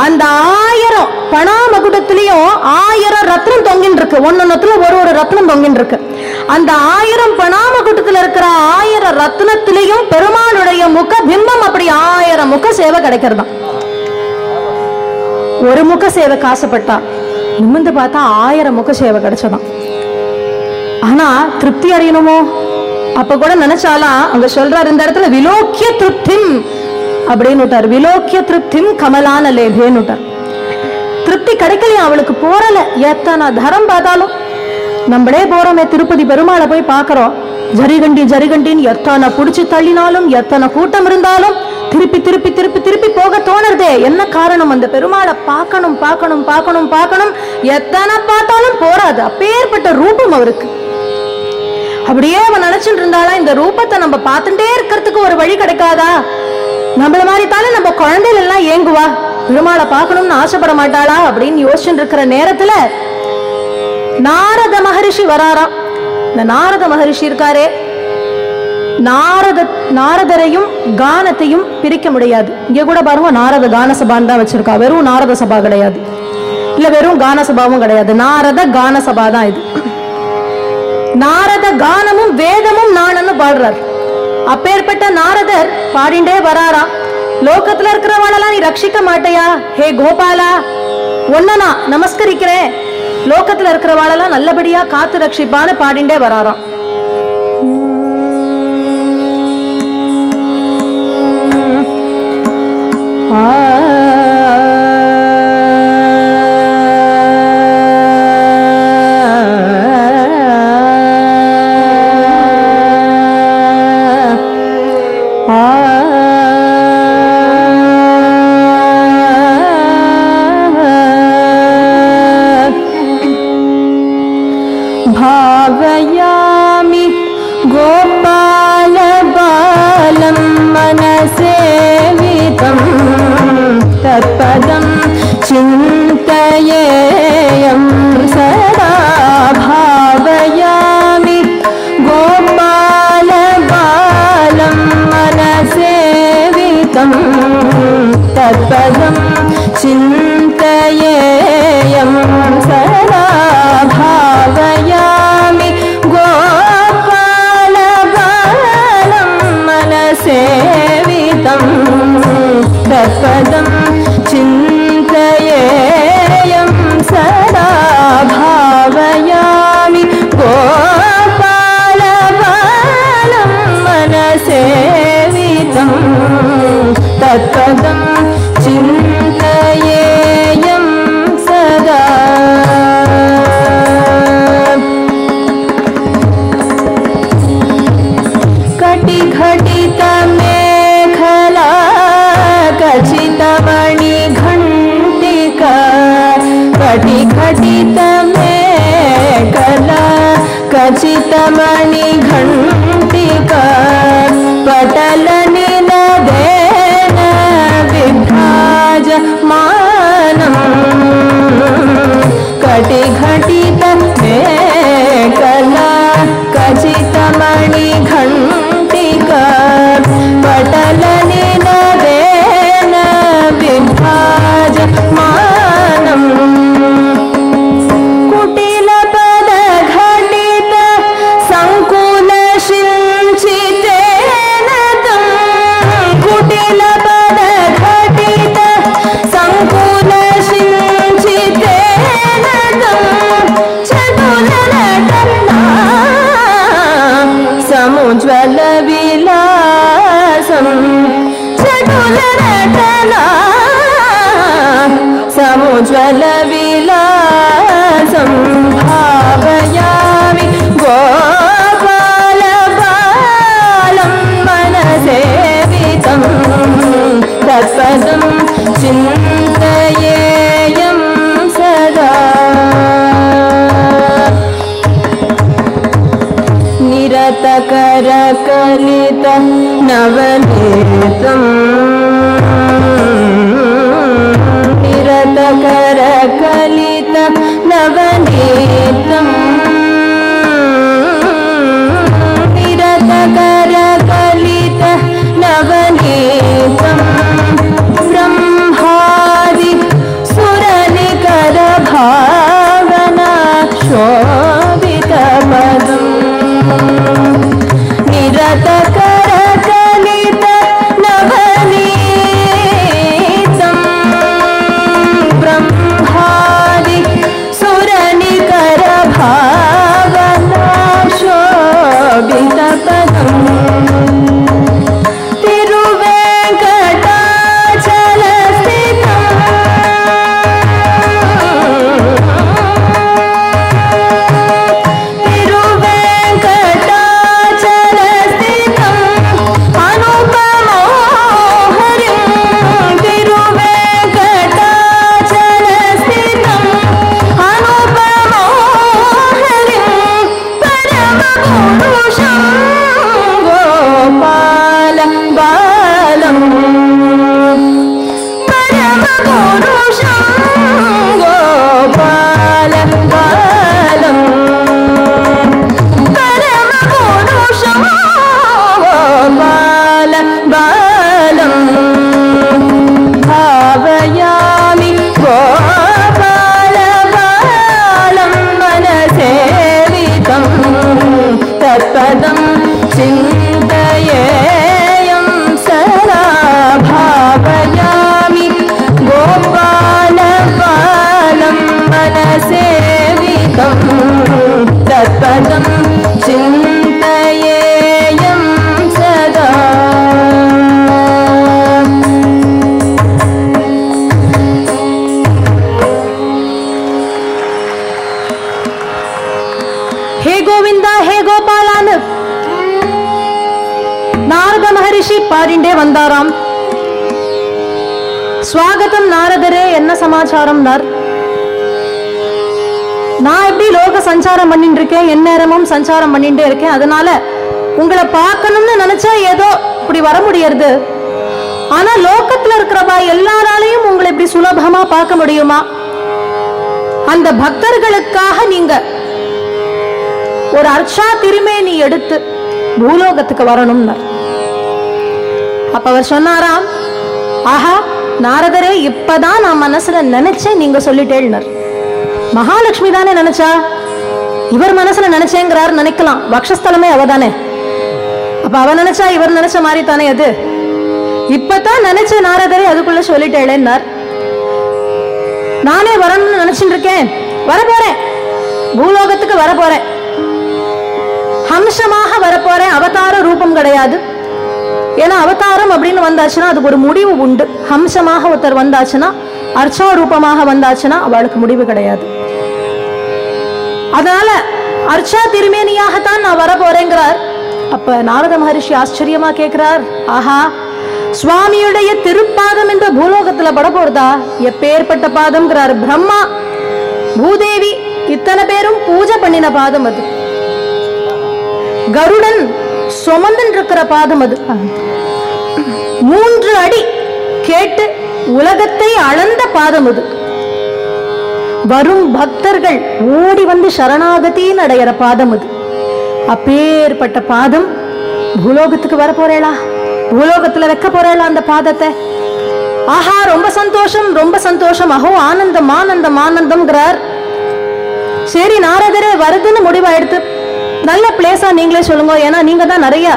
அந்த 1000 பணாமகுடத்திலையும் 1000 ரத்னம் தொங்கின்னு இருக்கு. ஒன்னொன்னுத்துல ஒரு ரத்னம் தொங்கின்னு இருக்கு. அந்த 1000 பணாமகுடத்துல இருக்கிற 1000 ரத்னத்திலையும் பெருமாளுடைய முக பிம்பம் அப்படி 1000 முக சேவை கிடைக்கிறதா. ஒரு முக சேவை காசுப்பட்டா நிமிந்து பார்த்தா 1000 முக சேவை கிடைச்சதான். ஆனா திருப்தி அடையணுமோ, அப்ப கூட நினைச்சாலாம் அங்க சொல்றாரு இந்த இடத்துல விலோக்கிய திருப்திம் அப்படின்னு விட்டார். விலோக்கிய திருப்திம் கமலான லேபேன்னு விட்டார். திருப்தி கிடைக்கலையா அவளுக்கு, போறல. எத்தனை தரம் பார்த்தாலும் நம்மளே போறோமே திருப்பதி பெருமாளை போய் பார்க்கிறோம், ஜரிகண்டின்னு எத்தனை புடிச்சு தள்ளினாலும் எத்தனை கூட்டம் இருந்தாலும் திருப்பி திருப்பி திருப்பி திருப்பி போக தோணுறதே. என்ன காரணம், அந்த பெருமாளை பார்க்கணும் பார்க்கணும் பார்க்கணும் பார்க்கணும், எத்தனை பார்த்தாலும் போறாது. அப்பேற்பட்ட ரூபம் அவருக்கு. அப்படியே அவன் நினைச்சுட்டு இருந்தாலும் இந்த ரூபத்தை நம்ம பார்த்துட்டே இருக்கிறதுக்கு ஒரு வழி கிடைக்காதா, நம்மள மாதிரி தானே நம்ம குழந்தைகள் எல்லாம் ஏங்குவா, பெருமாளை பார்க்கணும்னு ஆசைப்பட மாட்டாளா அப்படின்னு யோசிச்சுட்டு இருக்கிற நேரத்துல நாரத மகரிஷி வராராம். இந்த நாரத மகரிஷி இருக்காரே, நாரதரையும் கானத்தையும் பிரிக்க முடியாது. இங்க கூட பாருங்க, நாரத கான சபான்னு தான் வச்சிருக்கா, வெறும் நாரத சபா கிடையாது, இல்ல வெறும் கான சபாவும் கிடையாது, நாரத கான சபா தான் இது. நாரத கானமும் வேதமும் நானன்னு பாடுறார். அப்பேற்பட்ட நாரதர் பாடிண்டே வராரா. லோகத்துல இருக்கிறவளெல்லாம் நீ ரட்சிக்க மாட்டையா ஹே கோபாலா, ஒன்ன நான் நமஸ்கரிக்கிறேன், லோகத்துல இருக்கிறவாளெல்லாம் நல்லபடியா காத்து ரட்சிப்பான்னு பாடிண்டே வராராம். भावयामि गोपाल बालं मनसेवितं तत्पदं चिन्तयेयं तत्पदं चिन्तयेयं सदा भावयामि गोपालबालं मनसेवितं तत्पदं चिन्तयेयं सदा भावयामि गोपालबालं मनसेवितं तत्पदं चिन्तयेयं सदा कटिघटितमेखला कचितमणिघण्टिका कटिघटितमेखला कचितमणिघण्टिका पटलनिनदेन विभ्राजमानं कटिघटितमेखला कचितमणिघण्टिका पटलनिनदेन विभ्राजमानं कुटिलपदघटित सङ्कुलशिञ्चितेन तं कुटिलपदघटित सङ्कुलशिञ्चितेन तं चतुरनटना समुज्ज्वलविलासं चतुरनटना समुज्ज्वलविलासं भावयामि गोपालबालं मनसेवितं तत्पदं चिन्तयेयं सदा निरतकरकलित नवनीतं निरतकरकलित नवनीतं निरतकरकलित नवनीतं ब्रह्मादि सुरनिकर भावना शोभितपदम् निरतकरकलित नवनीतं ब्रह्मादि सुरनिकर भावना शोभितपदम् भावयामि गोपालबालं मनसेवितं तत्पदं चिन्तयेयं सदा भावयामि गोपालबालं मनसेवितं तत्पदं चिन्तयेयं सदा हे गोविंदा हे गोपालान நாரத மகரிஷி பாடிண்டே வந்தாராம். ஸ்வாகதம் நாரதரே, என்ன சமாச்சாரம்னார். நான் எப்படி லோக சஞ்சாரம் பண்ணிட்டு இருக்கேன், எந்நேரமும் சஞ்சாரம் பண்ணிட்டே இருக்கேன். அதனால உங்களை பார்க்கணும்னு நினைச்சா ஏதோ இப்படி வர முடியறது. ஆனா லோகத்துல இருக்கிறவா எல்லாராலையும் உங்களை இப்படி சுலபமா பார்க்க முடியுமா? அந்த பக்தர்களுக்காக நீங்க ஒரு அர்ச்சா திருமேனி எடுத்து பூலோகத்துக்கு வரணும்னார். அப்ப அவர் சொன்னாராம், ஆஹா, நாரதரே இப்பதான் நான் மனசுல நினைச்சேன், நீங்க சொல்லிட்டேன்னார். மகாலட்சுமி தானே நினைச்சா, இவர் மனசுல நினைச்சேங்கிறார். நினைக்கலாம், வக்ஷஸ்தலமே அவதானே. அப்ப அவ நினைச்சா இவர் நினைச்ச மாதிரி தானே அது. இப்பதான் நினைச்ச நாரதரே, அதுக்குள்ள சொல்லிட்டேன்னார். நானே வரணும்னு நினைச்சுட்டு இருக்கேன், வரப்போறேன், பூலோகத்துக்கு வரப்போறேன், ஹம்சமாக வரப்போறேன். அவதார ரூபம் கிடையாது. ஏன்னா அவதாரம் அப்படின்னு வந்தாச்சுன்னா அதுக்கு ஒரு முடிவு உண்டு. ஹம்சமாக ஒருத்தர் வந்தாச்சுன்னா, அர்ச்சா ரூபமாக வந்தாச்சுன்னா அவளுக்கு முடிவு கிடையாது. அதனால அர்ச்சா திருமேனியாகத்தான் நான் வர போறேங்கிறார். அப்ப நாரத மகரிஷி ஆச்சரியமா கேட்கிறார், ஆஹா, சுவாமியுடைய திருப்பாதம் இந்த பூலோகத்துல பட போறதா? எப்பேற்பட்ட பாதம்ங்கிறார். பிரம்மா பூதேவி இத்தனை பேரும் பூஜை பண்ணின பாதம் அது. கருடன் சுமந்தன் இருக்கிற பாதம் அது. 3 அடி கேட்டு உலகத்தை அளந்த பாதம் அது. வரும் பக்தர்கள் ஓடி வந்து சரணாகத்தின்னு அடையிற பாதம் அது. அப்பேற்பட்ட பாதம் பூலோகத்துக்கு வர போறேளா? பூலோகத்துல வைக்க போறேளா அந்த பாதத்தை? ஆஹா, ரொம்ப சந்தோஷம், ரொம்ப சந்தோஷம். அஹோ ஆனந்தம் ஆனந்தம் ஆனந்தம்ங்கிறார். சரி நாரதரே, வருதுன்னு முடிவாயிடுத்து. நல்ல பிளேஸா நீங்களே சொல்லுங்க. ஏன்னா நீங்க தான் நிறைய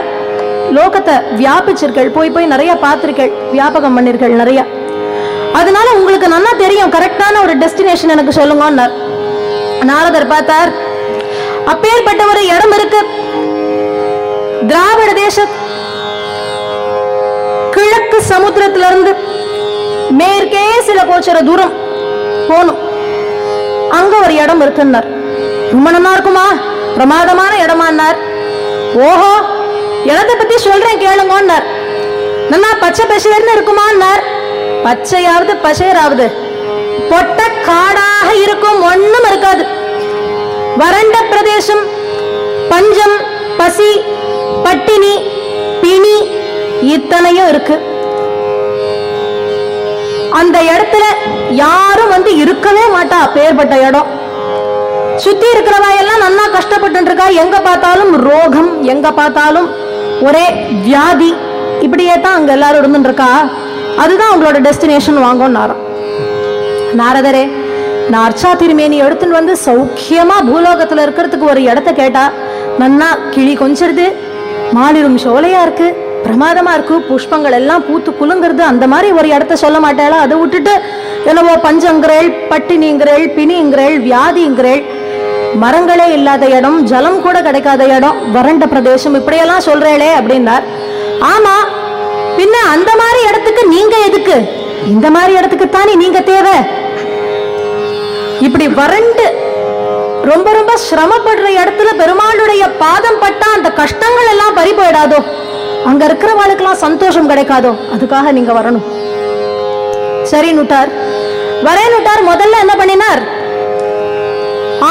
லோகத்தை வியாபிச்சிருக்கள், போய் போய் நிறைய பார்த்திருக்கள், வியாபகம் பண்ணிருக்கள் நிறைய. அதனால உங்களுக்கு நல்லா தெரியும், கரெக்டான ஒரு டெஸ்டினேஷன் எனக்கு சொல்லுங்க. நாரதர் பார்த்தார், அப்பேற்பட்ட ஒரு இடம் இருக்கு. திராவிட தேச கிழக்கு சமுத்திரத்திலிருந்து மேற்கே சில கோச்சர தூரம் போகணும். அங்க ஒரு இடம் இருக்குன்னார். ரொம்ப நல்லா இருக்குமா? பிரமாதமான இடமானார். ஓஹோ, இடத்தை பத்தி சொல்றேன் கேளுங்கன்னார். நல்லா பச்சை பசேர்னு இருக்குமான்னார். பச்சையாவது பசேராவது பொட்ட காடாக இருக்கும், ஒண்ணும் இருக்காது. வறண்ட பிரதேசம், பஞ்சம், பசி, பட்டினி, பிணி இத்தனையும் இருக்கு. அந்த இடத்துல யாரும் வந்து இருக்கவே மாட்டா. அப்பேற்பட்ட இடம். சுத்தி இருக்கிறவா எல்லாம் நல்லா கஷ்டப்பட்டு இருக்கா. எங்க பார்த்தாலும் ரோகம், எங்க பார்த்தாலும் ஒரே வியாதி. இப்படியே தான் அங்க எல்லாரும் இருந்துட்டு இருக்கா. அதுதான் உங்களோட டெஸ்டினேஷன் வாங்கன்னாராம். நாரதரே, நான் அர்ச்சா திருமேனி எடுத்துன்னு வந்து சௌக்கியமா பூலோகத்துல இருக்கிறதுக்கு ஒரு இடத்த கேட்டா, நன்னா கிளி கொஞ்சிருது, மாலிரும் சோலையா இருக்கு, பிரமாதமா இருக்கு, புஷ்பங்கள் எல்லாம் பூத்து குலுங்கிறது, அந்த மாதிரி ஒரு இடத்த சொல்ல மாட்டேளா? அதை விட்டுட்டு என்னவோ பஞ்சங்கிறேள், பட்டினிங்கிறேள், பிணிங்கிறேள், வியாதிங்கிறேள், மரங்களே இல்லாத இடம், ஜலம் கூட கிடைக்காத இடம், வறண்ட பிரதேசம், இப்படியெல்லாம் சொல்றேளே அப்படின்னார். ஆமா, பின்ன அந்த மாதிரி இடத்துக்கு நீங்க எதுக்கு? இந்த மாதிரி இடத்துக்கு தானே நீங்க தேவை. இப்படி வறண்டு ரொம்ப ரொம்ப சிரமப்படுற இடத்துல பெருமாளுடைய பாதம் பட்டா அந்த கஷ்டங்கள் எல்லாம் பறி போயிடாதோ? அங்க இருக்கிறவாளுக்கெல்லாம் சந்தோஷம் கிடைக்காதோ? அதுக்காக நீங்க வரணும். சரி நுட்டார், வரே நுட்டார். முதல்ல என்ன பண்ணினார்?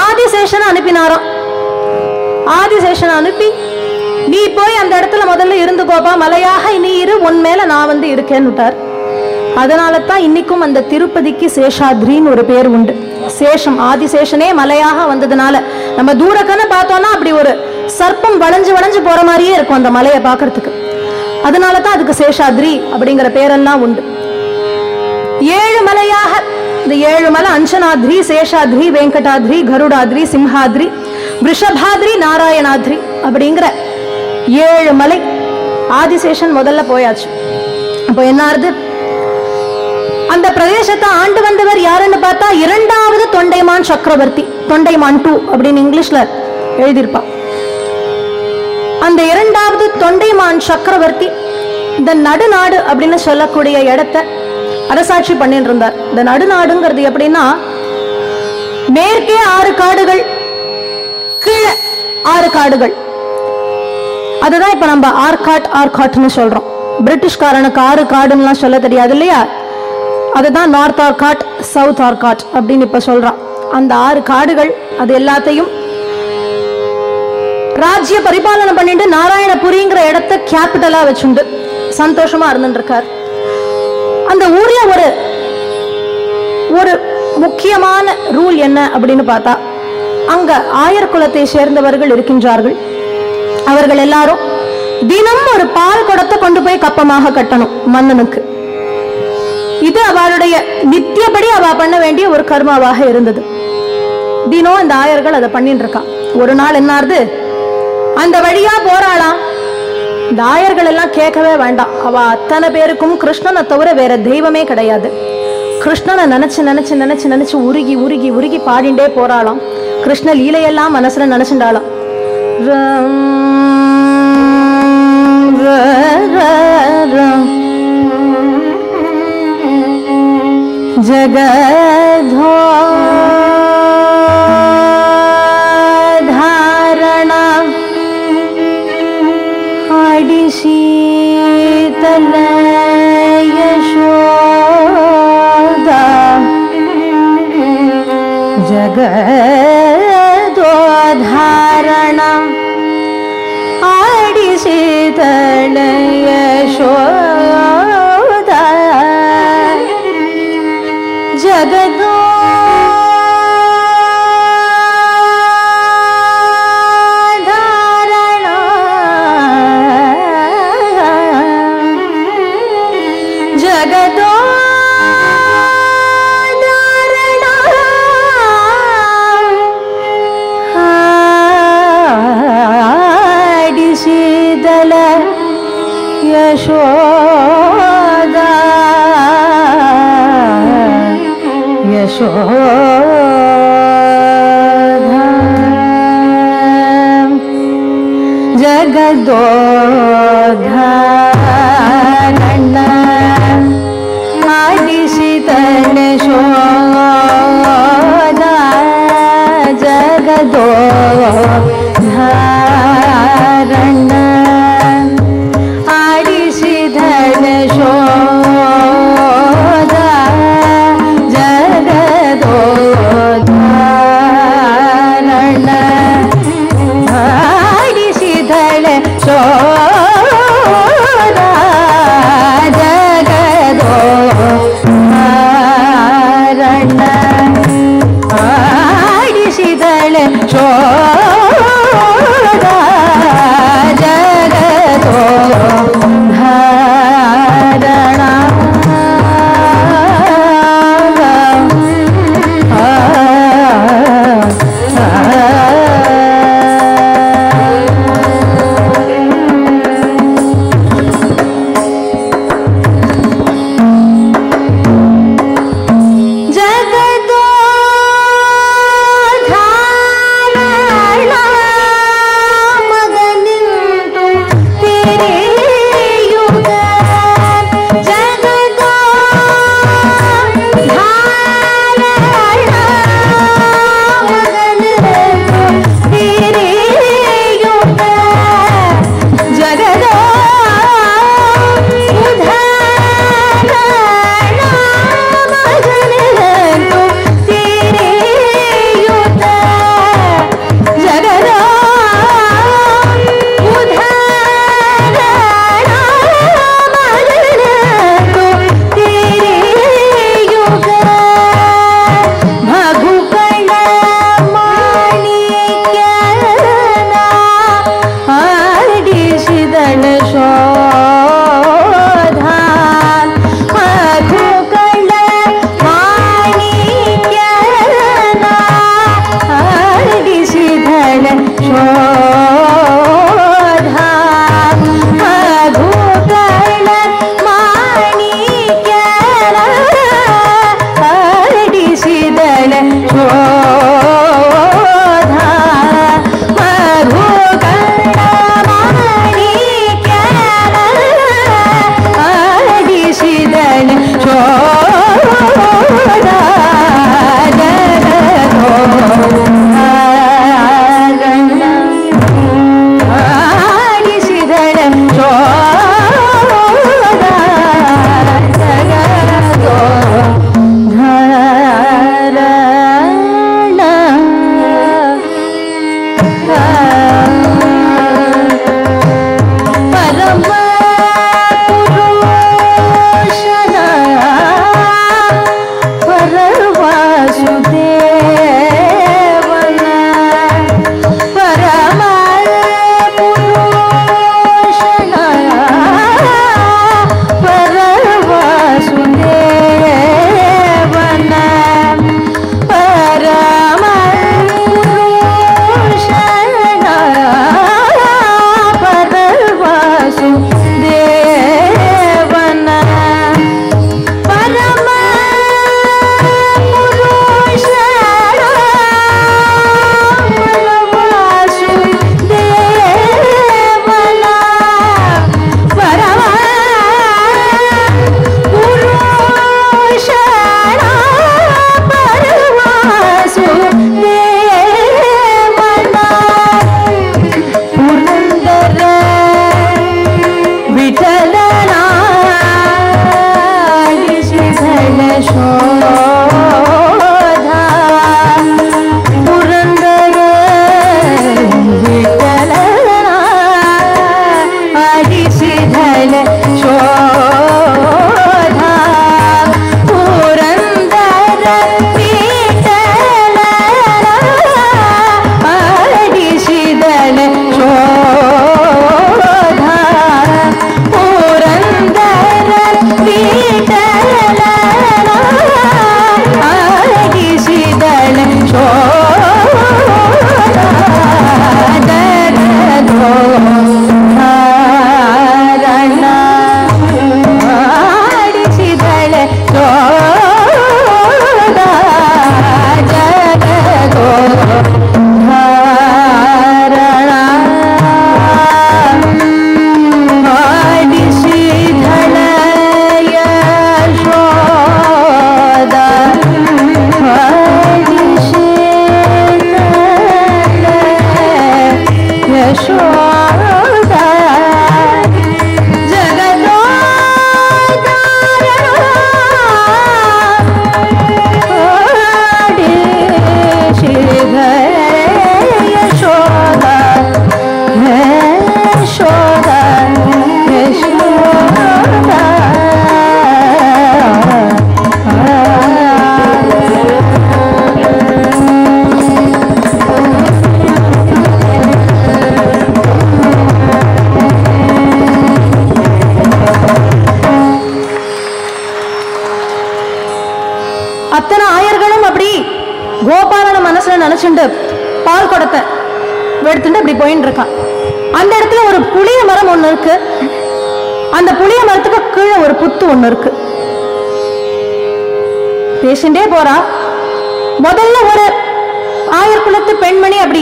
ஆதிசேஷனை அனுப்பினாராம். ஆதிசேஷனை அனுப்பி, நீ போய் அந்த இடத்துல முதல்ல இருந்து போப்பா, மலையாக நீ இரு, உன் மேல நான் வந்து இருக்கேன்னு விட்டார். அதனால தான் இன்னைக்கும் அந்த திருப்பதிக்கு சேஷாத்ரின்னு ஒரு பேர் உண்டு. சேஷம், ஆதிசேஷனே மலையாக வந்ததுனால நம்ம தூரக்கன்னு பார்த்தோம்னா அப்படி ஒரு சர்ப்பம் வளைஞ்சு வளைஞ்சு போற மாதிரியே இருக்கும் அந்த மலையை பார்க்கறதுக்கு. அதனால தான் அதுக்கு சேஷாத்ரி அப்படிங்கிற பேரெல்லாம் உண்டு. 7 மலையாக, இந்த 7 மலை அஞ்சனாத்ரி, சேஷாத்ரி, வெங்கடாத்ரி, கருடாத்ரி, சிம்ஹாத்ரி, விஷபாத்ரி, நாராயணாத்ரி அப்படிங்கிற 7 மலை. ஆதிசேஷன் முதல்ல போயாச்சு. அப்போ என்ன ஆறுது? அந்த பிரதேசத்தை ஆண்டு வந்தவர் யாருன்னு பார்த்தா 2வது தொண்டைமான் சக்கரவர்த்தி. தொண்டைமான் 2 அப்படின்னு இங்கிலீஷ்ல எழுதியிருப்பா. அந்த 2வது தொண்டைமான் சக்கரவர்த்தி இந்த நடுநாடு அப்படின்னு சொல்லக்கூடிய இடத்தை அரசாட்சி பண்ணிட்டு இருந்தார். இந்த நடுநாடுங்கிறது எப்படின்னா, மேற்கே 6 காடுகள், கீழே 6 காடுகள். அதுதான் இப்ப நம்ம ஆர்காட்னு சொல்றோம். பிரிட்டிஷ்காரனுக்கு 6 காடுன்னு சொல்ல தெரியாது இல்லையா? அதுதான் நார்த் ஆர்காட், சவுத் ஆர்காட் அப்படின்னு இப்ப சொல்றான். அந்த 6 காடுகள், அது எல்லாத்தையும் ராஜ்ய பரிபாலனை பண்ணிட்டு நாராயணபுரிங்கிற இடத்த கேபிட்டலா வச்சுண்டு சந்தோஷமா இருந்துட்டு இருக்கார். அந்த ஊர்ல ஒரு முக்கியமான ரூல் என்ன அப்படின்னு பார்த்தா, அங்க ஆயர் குலத்தை சேர்ந்தவர்கள் இருக்கின்றார்கள். அவர்கள் எல்லாரும் தினம் ஒரு பால் குடத்தை கொண்டு போய் கப்பமாக கட்டணும் மன்னனுக்கு. இது அவளுடைய நித்தியப்படி அவ பண்ண வேண்டிய ஒரு கர்மாவாக இருந்தது. தினம் இந்த ஆயர்கள் அதை பண்ணிட்டு இருக்கா. ஒரு நாள் என்னாருது, அந்த வழியா போறாளாம். இந்த ஆயர்கள் எல்லாம் கேட்கவே வேண்டாம், அவ அத்தனை பேருக்கும் கிருஷ்ணனை தவிர வேற தெய்வமே கிடையாது. கிருஷ்ணனை நினைச்சு நினைச்சு நினைச்சு நினைச்சு உருகி உருகி உருகி பாடிண்டே போறாளாம். கிருஷ்ண லீலையெல்லாம் மனசுல நினைச்சுண்டாளாம். ஜகதோ தாரணா ஆடிசீதல யசோதா ஜகதோ தாரணா ஆடிசீதல யசோதா ಜಗದೋ ಧಾರಣ ಜಗದೋ ಧಾರಣ ಆಡಿಸಿದಲ ಯಶೋದ ಯಶೋಧ ಜಗದೋಧಾರಣ ಆಡಿಸಿದಳ ಯಶೋಧ ಜಗದೋಧಾರಣ ಆಡಿಸಿದಳ ಯಶೋಧ ಜಗದೋಧಾರಣ ಆಡಿಸಿದಳ ಯಶೋಧ யசோதா புரந்தர விட்டலனா ஆடிசிதல யசோதா புரந்தர விட்டலனா ஆடிசிதல யசோதா புரந்தர விட்டலனா ஆடிசிதல யசோதா ஜகதோ தாரண ஆடிசிதல யசோதா ஜகதோ தாரண ஆடிசிதல யசோதா யசோதா ஜகதோ யசோதா யசோதா யசோதா அத்தனை ஆயர்களும் அப்படி கோபாலன மனசுல நினைச்சுண்டு பால் குடத்தை எடுத்துட்டு அப்படி போயின்னு இருக்கான். அந்த இடத்துல ஒரு புளிய மரம் ஒண்ணு இருக்கு. அந்த புளிய மரத்துக்கு கீழே ஒரு புத்து ஒண்ணு இருக்கு. பேசிண்டே போறா. முதல்ல ஒரு ஆயர் குலத்து பெண்மணி அப்படி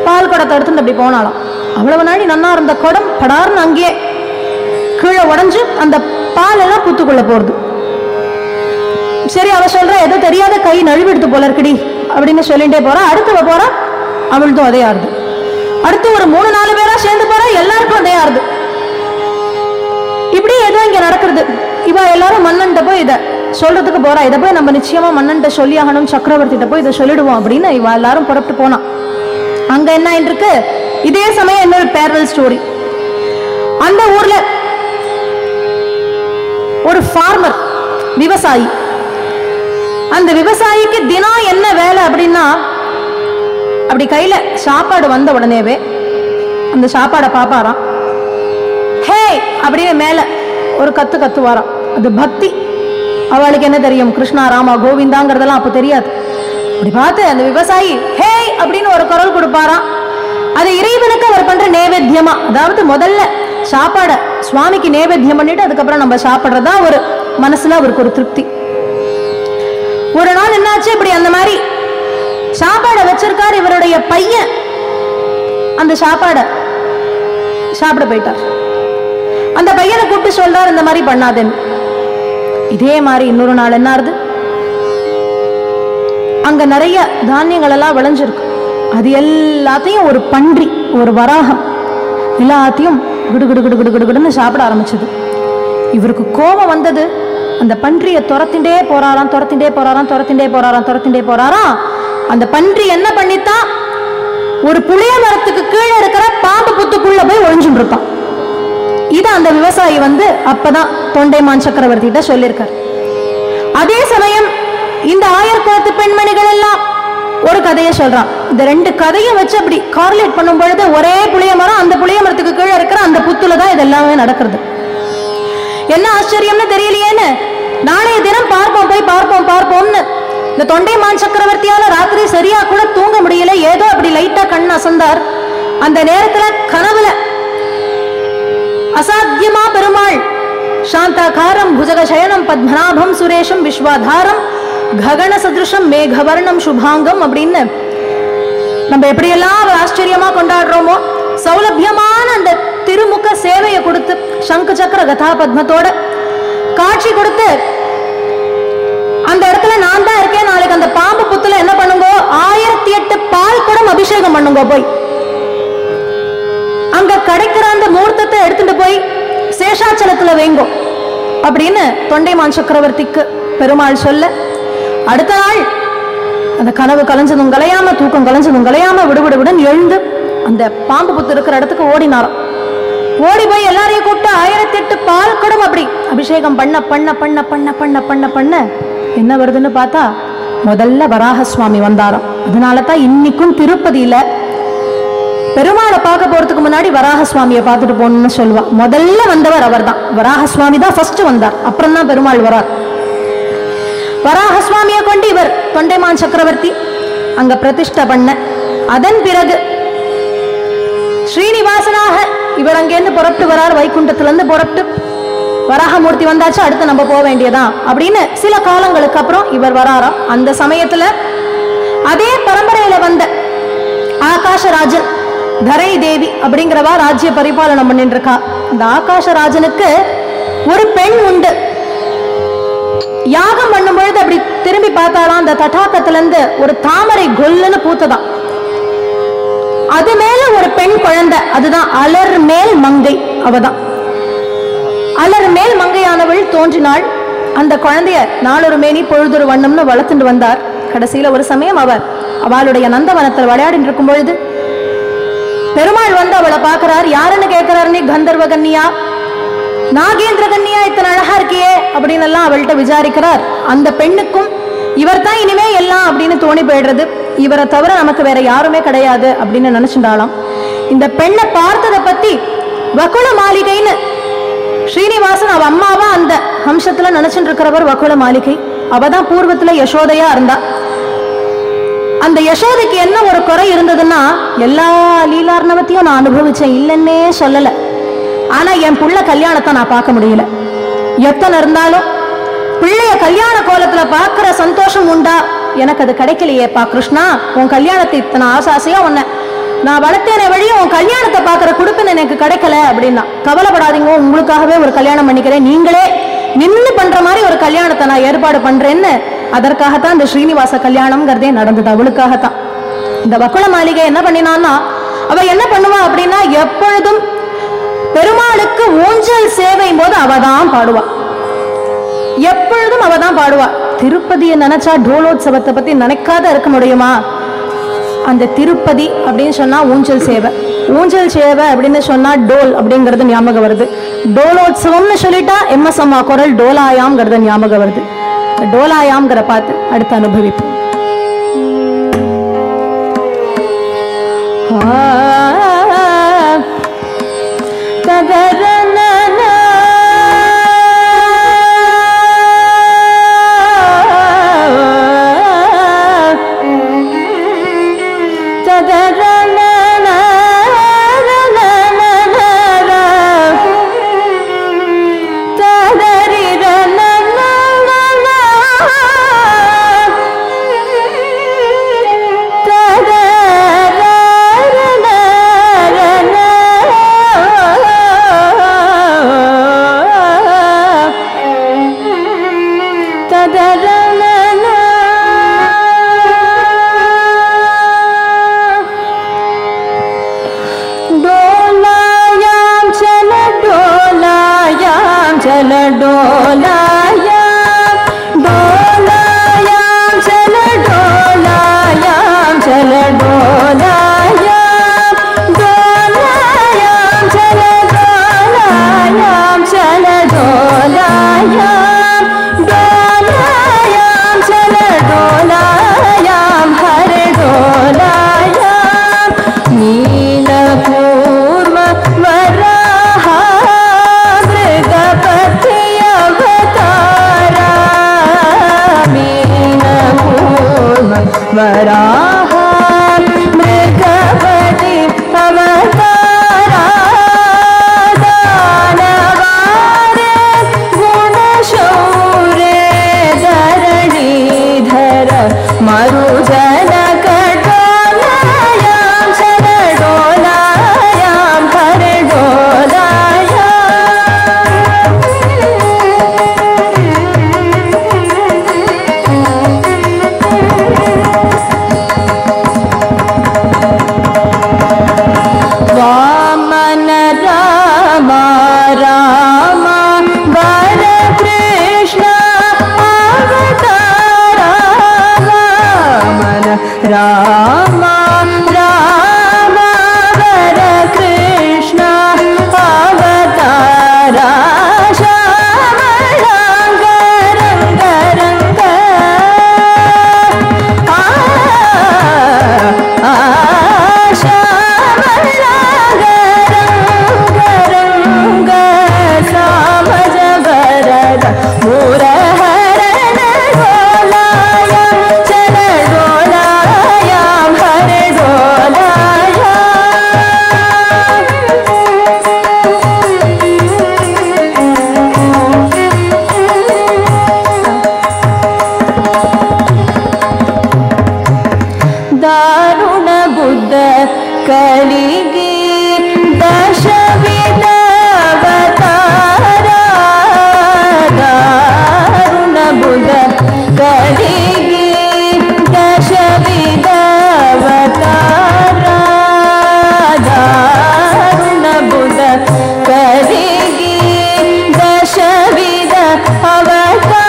பால் குடத்தை எடுத்துட்டு அப்படி போனாலாம். அவ்வளவு நாடி நன்னா இருந்த குடம் படார்னு அங்கேயே கீழே உடைஞ்சு அந்த பால் எல்லாம் புத்துக்குள்ள போறது. சரி, அவ சொல்ற ஏதோ தெரியாத கை நழுவிடுத்து போல இருக்குடி அப்படின்னு சொல்லிட்டே போறா. அடுத்தவ போறா, அவளுக்கும் அதே ஆறுது. அடுத்து ஒரு 3-4 பேரா சேர்ந்து போறா, எல்லாருக்கும் அதே ஆறுது. இப்படி ஏதோ இங்க நடக்கிறது. இவ எல்லாரும் மன்னன்ட்ட போய் இதை சொல்றதுக்கு போறா. இதை போய் நம்ம நிச்சயமா மன்னன்ட்ட சொல்லி ஆகணும், சக்கரவர்த்திட்ட போய் இதை சொல்லிடுவோம் அப்படின்னு இவ எல்லாரும் புறப்பட்டு போனா. அங்க என்ன இருக்கு, இதே சமயம் இன்னொரு பேரல் ஸ்டோரி. அந்த ஊர்ல ஒரு ஃபார்மர், விவசாயி. அந்த விவசாயிக்கு தினம் என்ன வேலை அப்படின்னா, அப்படி கையில சாப்பாடு வந்த உடனேவே அந்த சாப்பாடை பாப்பாராம். ஹே அப்படின்னு மேல ஒரு கத்து கத்துவாராம். அது பக்தி. அவளுக்கு என்ன தெரியும், கிருஷ்ணா ராமா கோவிந்தாங்கிறதெல்லாம் அப்ப தெரியாது. அப்படி பார்த்து அந்த விவசாயி ஹே அப்படின்னு ஒரு குரல் கொடுப்பாராம். அது இறைவனுக்கு அவர் பண்ற நேவேத்தியமா, அதாவது முதல்ல சாப்பாட சுவாமிக்கு நேவேத்தியம் பண்ணிட்டு அதுக்கப்புறம் நம்ம சாப்பிட்றதா ஒரு மனசுல அவருக்கு ஒரு திருப்தி. ஒரு நாள் என்னாச்சு, இப்படி அந்த மாதிரி சாப்பாடை வச்சிருக்காரு. இவருடைய பையன் அந்த சாப்பாடை சாப்பிட போயிட்டார். அந்த பையனை கூப்பிட்டு சொல்றாரு, இந்த மாதிரி பண்ணாதேன்னு. இதே மாதிரி இன்னொரு நாள் என்ன ஆறுது, அங்க நிறைய தானியங்கள் எல்லாம் விளைஞ்சிருக்கு. அது எல்லாத்தையும் ஒரு பன்றி, ஒரு வராகம் எல்லாத்தையும் குடு குடு குடு குடு குடுன்னு சாப்பிட ஆரம்பிச்சது. இவருக்கு கோபம் வந்தது. அந்த பன்றியை துரத்திண்டே போறாராம், துரத்திண்டே போறாராம், துரத்திண்டே போறாராம், துரத்திண்டே போறாராம். அந்த பன்றி என்ன பண்ணித்தான், ஒரு புளிய மரத்துக்கு கீழே இருக்கிற பாம்பு புத்துக்குள்ள போய் ஒழிஞ்சுட்டு இருப்பான். இதை அந்த விவசாயி அப்பதான் தொண்டைமான் சக்கரவர்த்தி கிட்ட சொல்லியிருக்கார். அதே சமயம் இந்த ஆயர் குலத்து பெண்மணிகள் எல்லாம் ஒரு கதையை சொல்றான். இந்த 2 கதையை வச்சு அப்படி கார்லேட் பண்ணும் பொழுது ஒரே புளிய மரம், அந்த புளிய மரத்துக்கு கீழே இருக்கிற அந்த புத்துல தான் இது எல்லாமே நடக்கிறது. என்ன ஆச்சரியம்னு தெரியலையேன்னு நாளைய தினம் பார்ப்போம், போய் பார்ப்போம் பார்ப்போம்னு இந்த தொண்டைமான் சக்கரவர்த்தியால ராத்திரி சரியா கூட தூங்க முடியல. ஏதோ அப்படி லைட்டா கண் அசந்தார். அந்த நேரத்துல கனவுல அசாத்தியமா பெருமாள் சாந்தாகாரம் புஜக சயனம் பத்மநாபம் சுரேஷம் விஸ்வாதாரம் ககன சதிருஷம் மேகவர்ணம் சுபாங்கம் அப்படின்னு நம்ம எப்படியெல்லாம் ஆச்சரியமா கொண்டாடுறோமோ, சௌலபியமான அந்த திருமுக சேவையை கொடுத்து சங்கு சக்கர கதா பத்மத்தோட காட்சி கொடுத்து அந்த இடத்துல நான் தான் இருக்கேன், நாளைக்கு அந்த பாம்பு புத்துல என்ன பண்ணுங்க, 1008 பால் குடம் அபிஷேகம் பண்ணுங்க, போய் அங்க கிடைக்கிற அந்த மூர்த்தத்தை எடுத்துட்டு போய் சேஷாச்சலத்துல வைங்கோ அப்படின்னு தொண்டைமான் சக்கரவர்த்திக்கு பெருமாள் சொல்ல அடுத்த நாள் அந்த கனவு கலைஞ்சதும் கலையாம தூக்கம் கலைஞ்சதும் கலையாம விடுவிடுவிடன் எழுந்து அந்த பாம்பு புத்து இருக்கிற இடத்துக்கு ஓடினாராம். ஓடி போய் எல்லாரையும் கூப்பிட்டு 1008 பால் குடம் அப்படி அபிஷேகம் பண்ண பண்ண பண்ண பண்ண பண்ண பண்ண பண்ண என்ன வருதுன்னு பார்த்தா முதல்ல வராக சுவாமி வந்தாராம். அதனால தான் இன்னைக்கும் திருப்பதியில பெருமாளை பார்க்க போறதுக்கு முன்னாடி வராக சுவாமியை பார்த்துட்டு போகணும்னு சொல்லுவா. முதல்ல வந்தவர் அவர் தான். வராக சுவாமி தான் ஃபர்ஸ்ட் வந்தார், அப்புறம் தான் பெருமாள் வரார். வராக சுவாமியை கொண்டு இவர் தொண்டைமான் சக்கரவர்த்தி அங்க பிரதிஷ்டை பண்ண, அதன் பிறகு ஸ்ரீனிவாசனாக இவர் அங்கேருந்து புறப்பட்டு வரார். வைகுண்டத்திலிருந்து புறப்பட்டு வராகமூர்த்தி வந்தாச்சு, அடுத்து நம்ம போக வேண்டியதான் அப்படின்னு சில காலங்களுக்கு அப்புறம் இவர் வராராம். அந்த சமயத்துல அதே பரம்பரையில வந்த ஆகாஷராஜன் தரை தேவி அப்படிங்கிறவா ராஜ்ய பரிபாலனம் பண்ணிட்டு இருக்கா. இந்த ஆகாஷராஜனுக்கு ஒரு பெண் உண்டு. யாகம் பண்ணும் பொழுது அப்படி திரும்பி பார்த்தாலாம், அந்த தடாகத்துல இருந்து ஒரு தாமரை கொல்லுன்னு பூத்ததான். அது மேல ஒரு பெண் குழந்தை, அதுதான் அலர் மேல் மங்கை. அவதான் அலர் மேல் மங்கையானவள் தோன்றினாள். அந்த குழந்தைய நாளொரு மேனி பொழுதொரு வண்ணம்னு வளர்த்துட்டு வந்தார். கடைசியில ஒரு சமயம் அவளுடைய நந்தவனத்தில் விளையாடிட்டு இருக்கும் பொழுது பெருமாள் வந்து அவளை பார்க்கிறார். யாருன்னு கேட்கிறாரு, நீ கந்தர்வ கன்னியா, நாகேந்திர கன்னியா, இத்தனை அழகா இருக்கியே அப்படின்னு எல்லாம் அவள்கிட்ட விசாரிக்கிறார். அந்த பெண்ணுக்கும் இவர் தான் இனிமே எல்லாம் அப்படின்னு தோணி போயிடுறது. இவரை தவிர நமக்கு வேற யாருமே கிடையாது அப்படின்னு நினைச்சுட்டாலாம். இந்த பெண்ணை பார்த்ததை பத்தி வகுள மாளிகைன்னு ஸ்ரீனிவாசன் அவ அம்மாவா அந்த ஹம்சத்துல நினைச்சுட்டு இருக்கிறவர் வகுள மாளிகை. அவதான் பூர்வத்துல யசோதையா இருந்தா. அந்த யசோதைக்கு என்ன ஒரு குறை இருந்ததுன்னா, எல்லா லீலார்ணவத்தையும் நான் அனுபவிச்சேன், இல்லைன்னே சொல்லல. ஆனா என் புள்ள கல்யாணத்தை நான் பார்க்க முடியல. எத்தனை இருந்தாலும் பிள்ளைய கல்யாண கோலத்துல பார்க்கிற சந்தோஷம் உண்டா, எனக்கு அது கிடைக்கலையேப்பா கிருஷ்ணா. உன் கல்யாணத்தை இத்தனை ஆசாசையா உன்னை நான் வளர்த்தேனே வழியும் உன் கல்யாணத்தை பார்க்கிற குடுப்பன் எனக்கு கிடைக்கல அப்படின்னா, கவலைப்படாதீங்க, உங்களுக்காகவே ஒரு கல்யாணம் பண்ணிக்கிறேன், நீங்களே நின்று பண்ற மாதிரி ஒரு கல்யாணத்தை நான் ஏற்பாடு பண்றேன்னு. அதற்காகத்தான் இந்த ஸ்ரீனிவாச கல்யாணம்ங்கிறதே நடந்தது. அவளுக்காகத்தான். இந்த வக்குள மாளிகை என்ன பண்ணினான்னா, அவ என்ன பண்ணுவா அப்படின்னா, எப்பொழுதும் பெருமாளுக்கு ஊஞ்சல் சேவை போது அவதான் பாடுவா. எப்பொழுதும் அவதான் பாடுவா. திருப்பதியை நினைச்சா டோலோத்சவத்தை பத்தி நினைக்காத இருக்க முடியுமா? அந்த திருப்பதி அப்படின்னு சொன்னா ஊஞ்சல் சேவை, ஊஞ்சல் சேவை அப்படின்னு சொன்னா டோல் அப்படிங்கிறது ஞாபகம் வருது. டோலோத்சவம்னு சொல்லிட்டா எம்எஸ் அம்மா குரல் டோலாயாம்ங்கிறது ஞாபகம் வருது. டோலாயாம்ங்கிற பார்த்து அடுத்து அனுபவிப்போம். ಕಲಿಗೆ ದಶವಿಧ ಅವತಾರ ದಾರುಣ ಬುಧ ಕಲಿಗೆ ದಶವಿಧ ಅವತಾರ ದಾರುಣ ಬುಧ ಕಲಿಗೆ ದಶವಿಧ ಅವತಾರ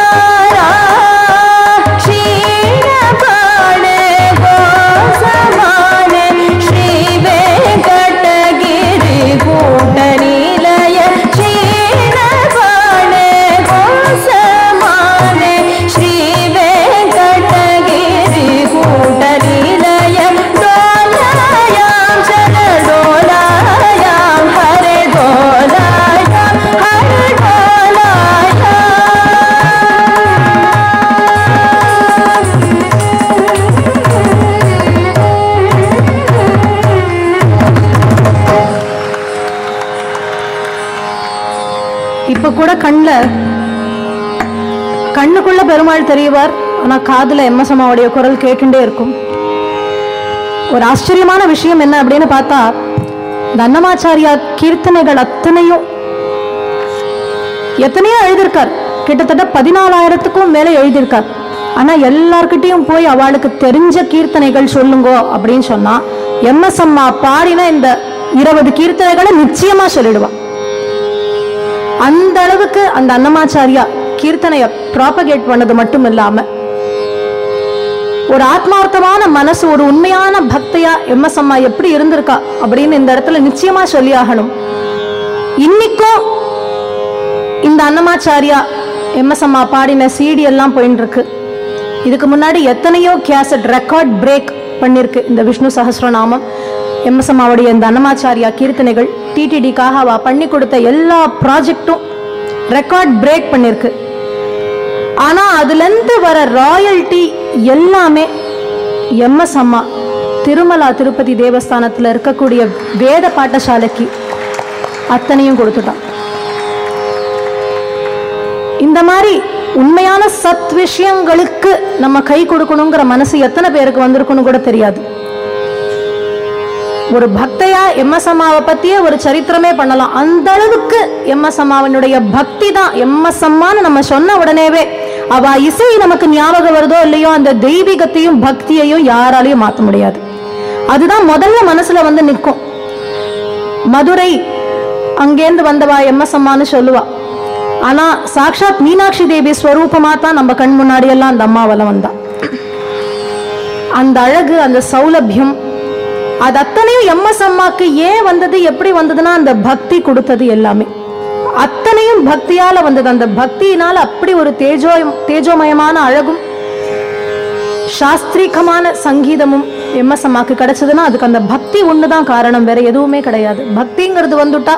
இப்ப கூட கண்ணுக்குள்ள பெருமாள் தெரியவார், ஆனா காதுல எம்எஸ் அம்மாவுடைய குரல் கேட்டுட்டே இருக்கும். ஒரு ஆச்சரியமான விஷயம் என்ன அப்படின்னு பார்த்தா, இந்த அன்னமாச்சாரியா கீர்த்தனைகள் எத்தனையோ எழுதியிருக்கார். கிட்டத்தட்ட 14,000க்கும் மேல எழுதியிருக்கார். ஆனா எல்லார்கிட்டையும் போய் அவளுக்கு தெரிஞ்ச கீர்த்தனைகள் சொல்லுங்கோ அப்படின்னு சொன்னா, எம்எஸ் அம்மா பாடின இந்த 20 கீர்த்தனைகளை நிச்சயமா சொல்லிடுவான். அந்த அளவுக்கு அந்த அன்னமாச்சாரியா கீர்த்தனைய ப்ராபகேட் பண்ணது மட்டும் இல்லாம, ஒரு ஆத்மார்த்தமான மனசு, ஒரு உண்மையான பக்தியா எம்எஸ் அம்மா எப்படி இருந்திருக்கா அப்படின்னு இந்த இடத்துல நிச்சயமா சொல்லி ஆகணும். இன்னைக்கும் இந்த அன்னமாச்சாரியா எம்எஸ் அம்மா பாடின சிடி எல்லாம் போயிட்டு இருக்கு. இதுக்கு முன்னாடி எத்தனையோ கேசட் ரெக்கார்ட் பிரேக் பண்ணிருக்கு இந்த விஷ்ணு சஹஸ்ரநாமம். எம்எஸ் அம்மாவுடைய இந்த அன்னமாச்சாரியா கீர்த்தனைகள் டிடிடிக்காக அவ பண்ணி கொடுத்த எல்லா ப்ராஜெக்டும் ரெக்கார்ட் பிரேக் பண்ணிருக்கு. ஆனா அதுல இருந்து வர ராயல்டி எல்லாமே எம்எஸ் அம்மா திருமலா திருப்பதி தேவஸ்தானத்துல இருக்கக்கூடிய வேத பாட்டசாலைக்கு அத்தனையும் கொடுத்துட்டான். இந்த மாதிரி உண்மையான சத் விஷயங்களுக்கு நம்ம கை கொடுக்கணுங்கிற மனசு எத்தனை பேருக்கு வந்திருக்குன்னு கூட தெரியாது. ஒரு பக்தையா எம்எஸ் அம்மாவை பத்தியே ஒரு சரித்திரமே பண்ணலாம். அந்த அளவுக்கு எம்எஸ் அம்மாவினுடைய பக்தி தான். எம்எஸ் அம்மான்னு நம்ம சொன்ன உடனேவே அவ இசை நமக்கு ஞாபகம் வருதோ இல்லையோ, அந்த தெய்வீகத்தையும் பக்தியையும் யாராலையும் மாற்ற முடியாது. அதுதான் முதல்ல மனசுல வந்து நிற்கும். மதுரை அங்கேருந்து வந்தவா எம்எஸ் அம்மான்னு சொல்லுவா. ஆனா சாக்ஷாத் மீனாட்சி தேவி ஸ்வரூபமா தான் நம்ம கண் முன்னாடி எல்லாம் அந்த அம்மாவெல்லாம் வந்தா. அந்த அழகு, அந்த சௌலபியம், அது அத்தனையும் எம்எஸ் அம்மாக்கு ஏன் வந்தது, எப்படி வந்ததுன்னா அந்த பக்தி கொடுத்தது. எல்லாமே அத்தனையும் பக்தியால வந்தது. அந்த பக்தியினால அப்படி ஒரு தேஜோமயமான அழகும் சாஸ்திரிகமான சங்கீதமும் எம்எஸ் அம்மாக்கு கிடைச்சதுன்னா அதுக்கு அந்த பக்தி ஒண்ணுதான் காரணம், வேற எதுவுமே கிடையாது. பக்திங்கிறது வந்துட்டா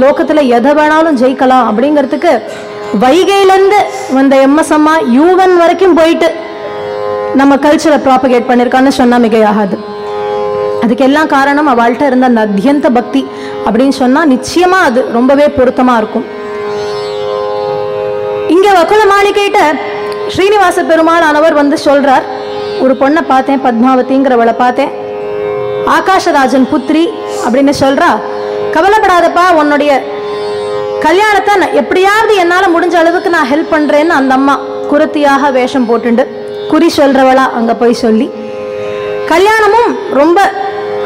லோகத்துல எதை வேணாலும் ஜெயிக்கலாம் அப்படிங்கிறதுக்கு வைகையிலிருந்து வந்த எம்எஸ் அம்மா யூவன் வரைக்கும் போயிட்டு நம்ம கல்ச்சரை ப்ராபகேட் பண்ணிருக்கான்னு சொன்னா மிகையாகாது. அதுக்கு எல்லாம் காரணம் அவள்கிட்ட இருந்த அந்த அத்தியந்த பக்தி அப்படின்னு சொன்னா நிச்சயமா அது ரொம்பவே பொருத்தமா இருக்கும். இங்க வக்குல மாளிகைட்ட ஸ்ரீனிவாச பெருமாள் ஆனவர் வந்து சொல்றார், ஒரு பொண்ணை பார்த்தேன், பத்மாவதிங்கிறவளை பார்த்தேன், ஆகாஷராஜன் புத்திரி அப்படின்னு சொல்றா. கவலைப்படாதப்பா, உன்னுடைய கல்யாணத்தை எப்படியாவது என்னால முடிஞ்ச அளவுக்கு நான் ஹெல்ப் பண்றேன்னு அந்த அம்மா குருத்தியாக வேஷம் போட்டுண்டு குறி சொல்றவளா அங்க போய் சொல்லி கல்யாணமும் ரொம்ப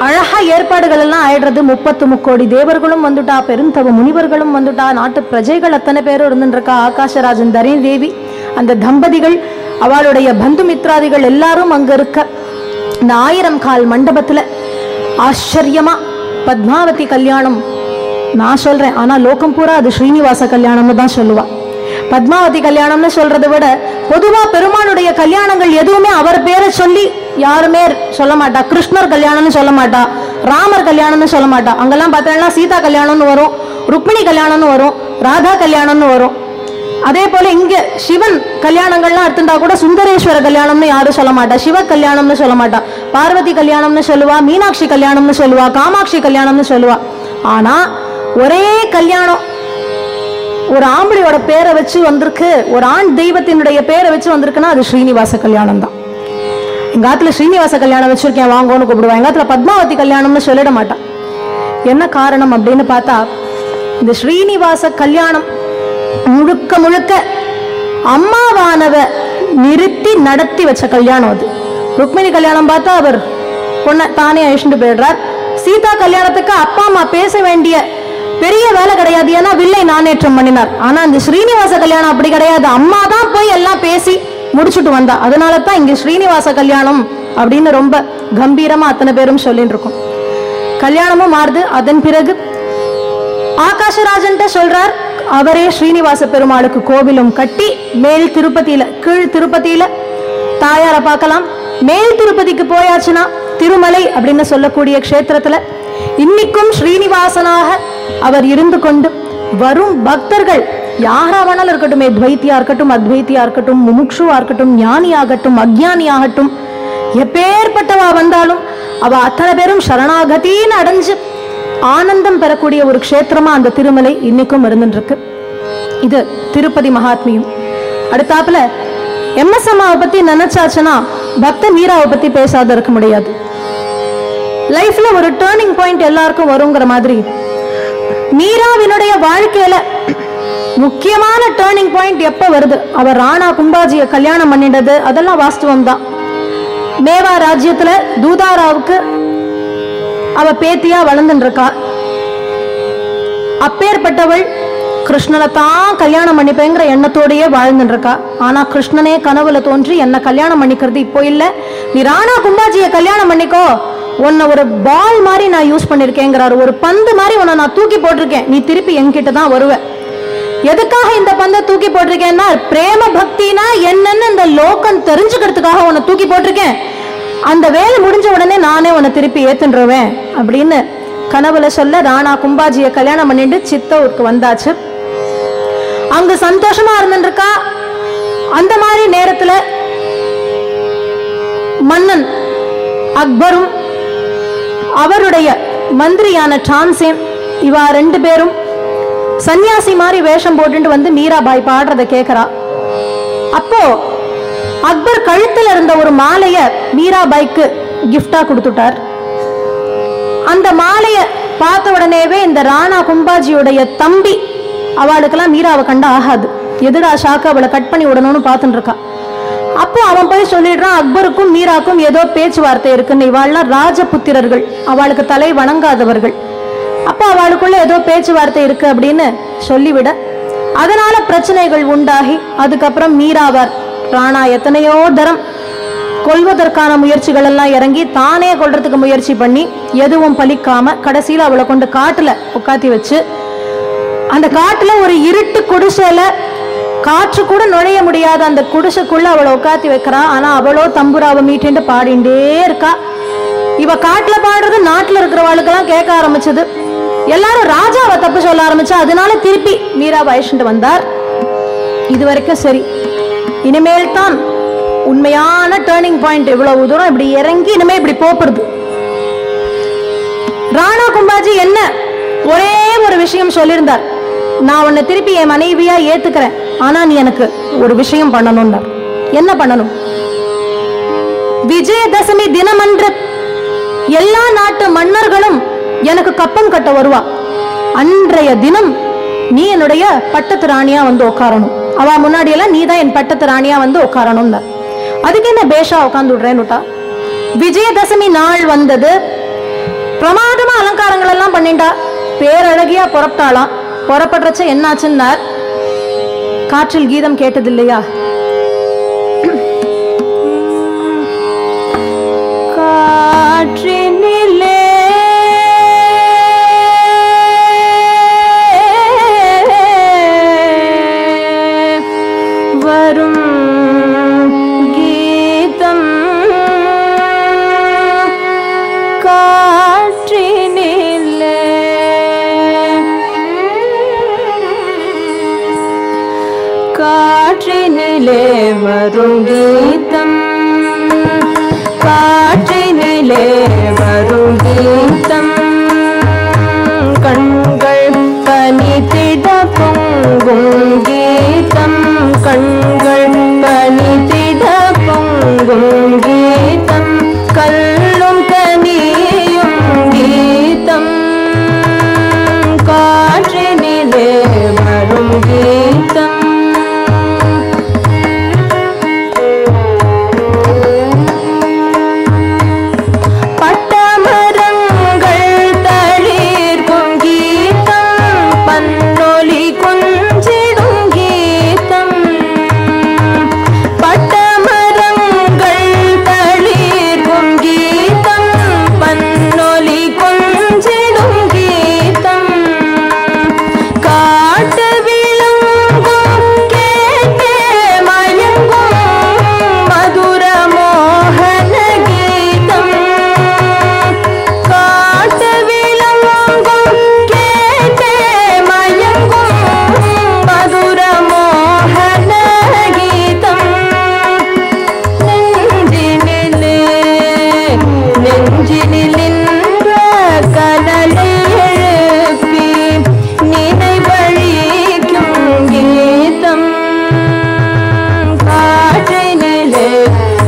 அழகா ஏற்பாடுகள் எல்லாம் ஆயிடுறது. 33 கோடி தேவர்களும் வந்துட்டா, பெருந்தவ முனிவர்களும் வந்துட்டா, நாட்டு பிரஜைகள் அத்தனை பேரும் இருந்துருக்கா. ஆகாஷராஜன், தரணி தேவி, அந்த தம்பதிகள், அவளுடைய பந்து மித்ராதிகள் எல்லாரும் அங்க இருக்க. இந்த 1000 கால் மண்டபத்துல ஆச்சரியமா பத்மாவதி கல்யாணம் நான் சொல்றேன். ஆனா லோகம் பூரா அது ஸ்ரீனிவாச கல்யாணம்னு தான் சொல்லுவா. பத்மாவதி கல்யாணம்னு சொல்றதை விட பொதுவா பெருமாளுடைய கல்யாணங்கள் எதுவுமே அவர் பேரை சொல்லி யாருமே சொல்ல மாட்டா. கிருஷ்ணர் கல்யாணம்னு சொல்ல மாட்டா, ராமர் கல்யாணம்னு சொல்ல மாட்டா. அங்கெல்லாம் பார்த்தோம்னா சீதா கல்யாணம்னு வரும், ருக்மிணி கல்யாணம்னு வரும், ராதா கல்யாணம்னு வரும். அதே போல இங்க சிவன் கல்யாணங்கள்லாம் எடுத்துட்டா கூட சுந்தரேஸ்வர கல்யாணம்னு யாரும் சொல்ல மாட்டா, சிவ கல்யாணம்னு சொல்ல மாட்டா, பார்வதி கல்யாணம்னு சொல்லுவா, மீனாட்சி கல்யாணம்னு சொல்லுவா, காமாட்சி கல்யாணம்னு சொல்லுவா. ஆனா ஒரே கல்யாணம் ஒரு ஆம்பளையோட பேரை வச்சு வந்திருக்கு, ஒரு ஆண் தெய்வத்தினுடைய பேரை வச்சு வந்திருக்குன்னா அது ஸ்ரீனிவாச கல்யாணம் தான். எங்க ஆத்துல ஸ்ரீனிவாச கல்யாணம் வச்சிருக்கேன் வாங்கன்னு கூப்பிடுவா, எங்க ஆத்துல பத்மாவதி கல்யாணம்னு சொல்லிட மாட்டான். என்ன காரணம் அப்படின்னு பார்த்தா, இந்த ஸ்ரீனிவாச கல்யாணம் முழுக்க முழுக்க அம்மாவானவ நிறுத்தி நடத்தி வச்ச கல்யாணம் அது. ருக்மிணி கல்யாணம் பார்த்தா அவர் பொண்ணை தானே அழிச்சுட்டு போயிடுறார். சீதா கல்யாணத்துக்கு அப்பா அம்மா பேச வேண்டிய பெரிய வேலை கிடையாது, ஏன்னா வில்லை நானேற்றம் பண்ணினார். ஆனா இந்த ஸ்ரீனிவாச கல்யாணம் அப்படி கிடையாது, அம்மா தான் போய் எல்லாம் பேசி முடிச்சுட்டு வந்தா. அதனால தான் இங்க ஸ்ரீனிவாச கல்யாணம் அப்படின்னு ரொம்ப கம்பீரமா அத்தனை பேரும் சொல்லிட்டு இருக்கோம். கல்யாணமும் மாறுது. அதன் பிறகு ஆகாஷராஜன்ட்ட சொல்றார், அவரே ஸ்ரீனிவாச பெருமாளுக்கு கோவிலும் கட்டி மேல் திருப்பதியில கீழ் திருப்பதியில தாயாரை பார்க்கலாம். மேல் திருப்பதிக்கு போயாச்சுன்னா திருமலை அப்படின்னு சொல்லக்கூடிய க்ஷேத்திரத்துல இன்னைக்கும் ஸ்ரீனிவாசனாக அவர் இருந்து கொண்டு வரும் பக்தர்கள் யாராவனாலும் இருக்கட்டும், துவைத்தியா இருக்கட்டும், அத்வைத்தியா இருக்கட்டும், முமுட்சுவா இருக்கட்டும், ஞானியாகட்டும், அக்ஞானியாகட்டும், எப்பேற்பட்டவா வந்தாலும் அவ அத்தனை பேரும் சரணாகத்தின்னு அடைஞ்சு ஆனந்தம் பெறக்கூடிய ஒரு க்ஷேத்திரமா அந்த திருமலை இன்னைக்கும் இருந்துட்டு இருக்கு. இது திருப்பதி மகாத்மியம். அடுத்தாப்புல எம்எஸ் அம்மாவை பத்தி நினைச்சாச்சுன்னா பக்த மீராவை பத்தி பேசாத இருக்க முடியாது. லைஃப்ல ஒரு டேர்னிங் பாயிண்ட் எல்லாருக்கும் வருங்கிற மாதிரி மீராவினுடைய வாழ்க்கையில முக்கியமான டேர்னிங் பாயிண்ட் எப்ப வருது, அவர் ராணா கும்பாஜியை கல்யாணம் பண்ணிட்டது அதெல்லாம் வாஸ்தவம் தான். மேவா ராஜ்யத்துல தூதாராவுக்கு அவ பேத்தியா வளர்ந்துட்டு இருக்கா. அப்பேற்பட்டவள் கிருஷ்ணனை தான் கல்யாணம் பண்ணிப்பேங்கிற எண்ணத்தோடயே வாழ்ந்துட்டு இருக்கா. ஆனா கிருஷ்ணனே கனவுல தோன்றி என்ன கல்யாணம் பண்ணிக்கிறது இப்போ இல்ல, நீ ராணா கும்பாஜியை கல்யாணம் பண்ணிக்கோ, உன்னை ஒரு பால் மாதிரி நான் யூஸ் பண்ணிருக்கேங்கிறாரு, ஒரு பந்து மாதிரி உன்னை நான் தூக்கி போட்டிருக்கேன், நீ திருப்பி என்கிட்ட தான் வருவ. எதுக்காக இந்த பந்தை தூக்கி போட்டிருக்கேன்னா பிரேம பக்தினா என்னன்னு இந்த லோகம் தெரிஞ்சுக்கிறதுக்காக உன்னை தூக்கி போட்டிருக்கேன், அந்த வேலை முடிஞ்ச உடனே நானே உன்னை திருப்பி ஏத்துருவேன் அப்படின்னு கனவுல சொல்ல ராணா கும்பாஜியை கல்யாணம் பண்ணிட்டு சித்தூருக்கு வந்தாச்சு. அங்க சந்தோஷமா இருந்துருக்கா. அந்த மாதிரி நேரத்துல மன்னன் அக்பரும் அவருடைய மந்திரியான டான்சேன் இவா ரெண்டு பேரும் சன்னியாசி மாதிரி வேஷம் போட்டு வந்து மீராபாய் பாடுறத கேட்கிறா. அப்போ அக்பர் கழுத்துல இருந்த ஒரு மாலைய மீராபாய்க்கு கிஃப்டா கொடுத்துட்டார். அந்த மாலைய பார்த்த உடனேவே இந்த ராணா கும்பாஜியுடைய தம்பி அவளுக்கெல்லாம் மீராவை கண்டா ஆகாது, எதுடா ஷாக்கு அவளை கட் பண்ணி விடணும்னு பார்த்துட்டு இருக்கா. அப்போ அவன் போய் சொல்லிடுறான், அக்பருக்கும் மீராக்கும் ஏதோ பேச்சுவார்த்தை இருக்குன்னு, இவாள்லாம் ராஜபுத்திரர்கள், அவளுக்கு தலை வணங்காதவர்கள், அப்போ அவளுக்குள்ள ஏதோ பேச்சுவார்த்தை இருக்கு அப்படின்னு சொல்லிவிட அதனால பிரச்சனைகள் உண்டாகி அதுக்கப்புறம் மீராவார் ராணா எத்தனையோ தரம் கொல்வதற்கான முயற்சிகள் எல்லாம் இறங்கி தானே கொல்றதுக்கு முயற்சி பண்ணி எதுவும் பலிக்காம கடைசியில அவளை கொண்டு காட்டுல உட்காத்தி வச்சு அந்த காட்டுல ஒரு இருட்டு குடிசையில காற்று கூட நுழைய முடியாத அந்த குடிசைக்குள்ள அவளை உட்காத்தி வைக்கிறா. ஆனா அவளோ தம்புராவை மீட்டு பாடிண்டே இருக்கா. இவ காட்டுல பாடுறது நாட்டுல இருக்கிறவாளுக்கெல்லாம் கேட்க ஆரம்பிச்சது. எல்லாரும் ராஜாவை தப்பு சொல்ல ஆரம்பிச்சா. அதனால திருப்பி மீராவை அழைச்சிட்டு வந்தார். இது வரைக்கும் சரி. இனிமேல் தான் உண்மையான டேர்னிங் பாயிண்ட். இவ்வளவு தூரம் இப்படி இறங்கி இனிமே இப்படி போறது. ராணா கும்பாஜி என்ன ஒரே ஒரு விஷயம் சொல்லியிருந்தார், நான் உன்னை திருப்பி என் மனைவியா ஏத்துக்கிறேன், ஆனா நீ எனக்கு ஒரு விஷயம் பண்ணணும். என்ன பண்ணணும்? விஜயதசமி தினமன்று எல்லா நாட்டு மன்னர்களும் எனக்கு கப்பம் கட்ட வருவா. அன்றைய தினம் நீ என்னுடைய பட்டத்து ராணியா வந்து உட்காரணும். அவ முன்னாடி எல்லாம் நீ தான் என் பட்டத்து ராணியா வந்து உட்காரணும். அதுக்கு என்ன பேஷா உட்கார்ந்து விடுறேன்னுட்டா. விஜயதசமி நாள் வந்தது. பிரமாதமா அலங்காரங்கள் எல்லாம் பண்ணிட்டா. பேரழகியா புறப்பட்டாளாம். புறப்படுறச்ச என்னாச்சுன்னார், காற்றில் கீதம் கேட்டது இல்லையா? காற்றினிலே வரும் கீதம், காற்றினிலே வரும் கீதம் காற்றினிலே வரும் கீதம் கண்கள் கனித்திட பொங்கும் கீதம் கண்கள் கனித்திட பொங்கும் கீதம் கல்லும் கனியும் கீதம் காற்றினிலே வரும் கீதம்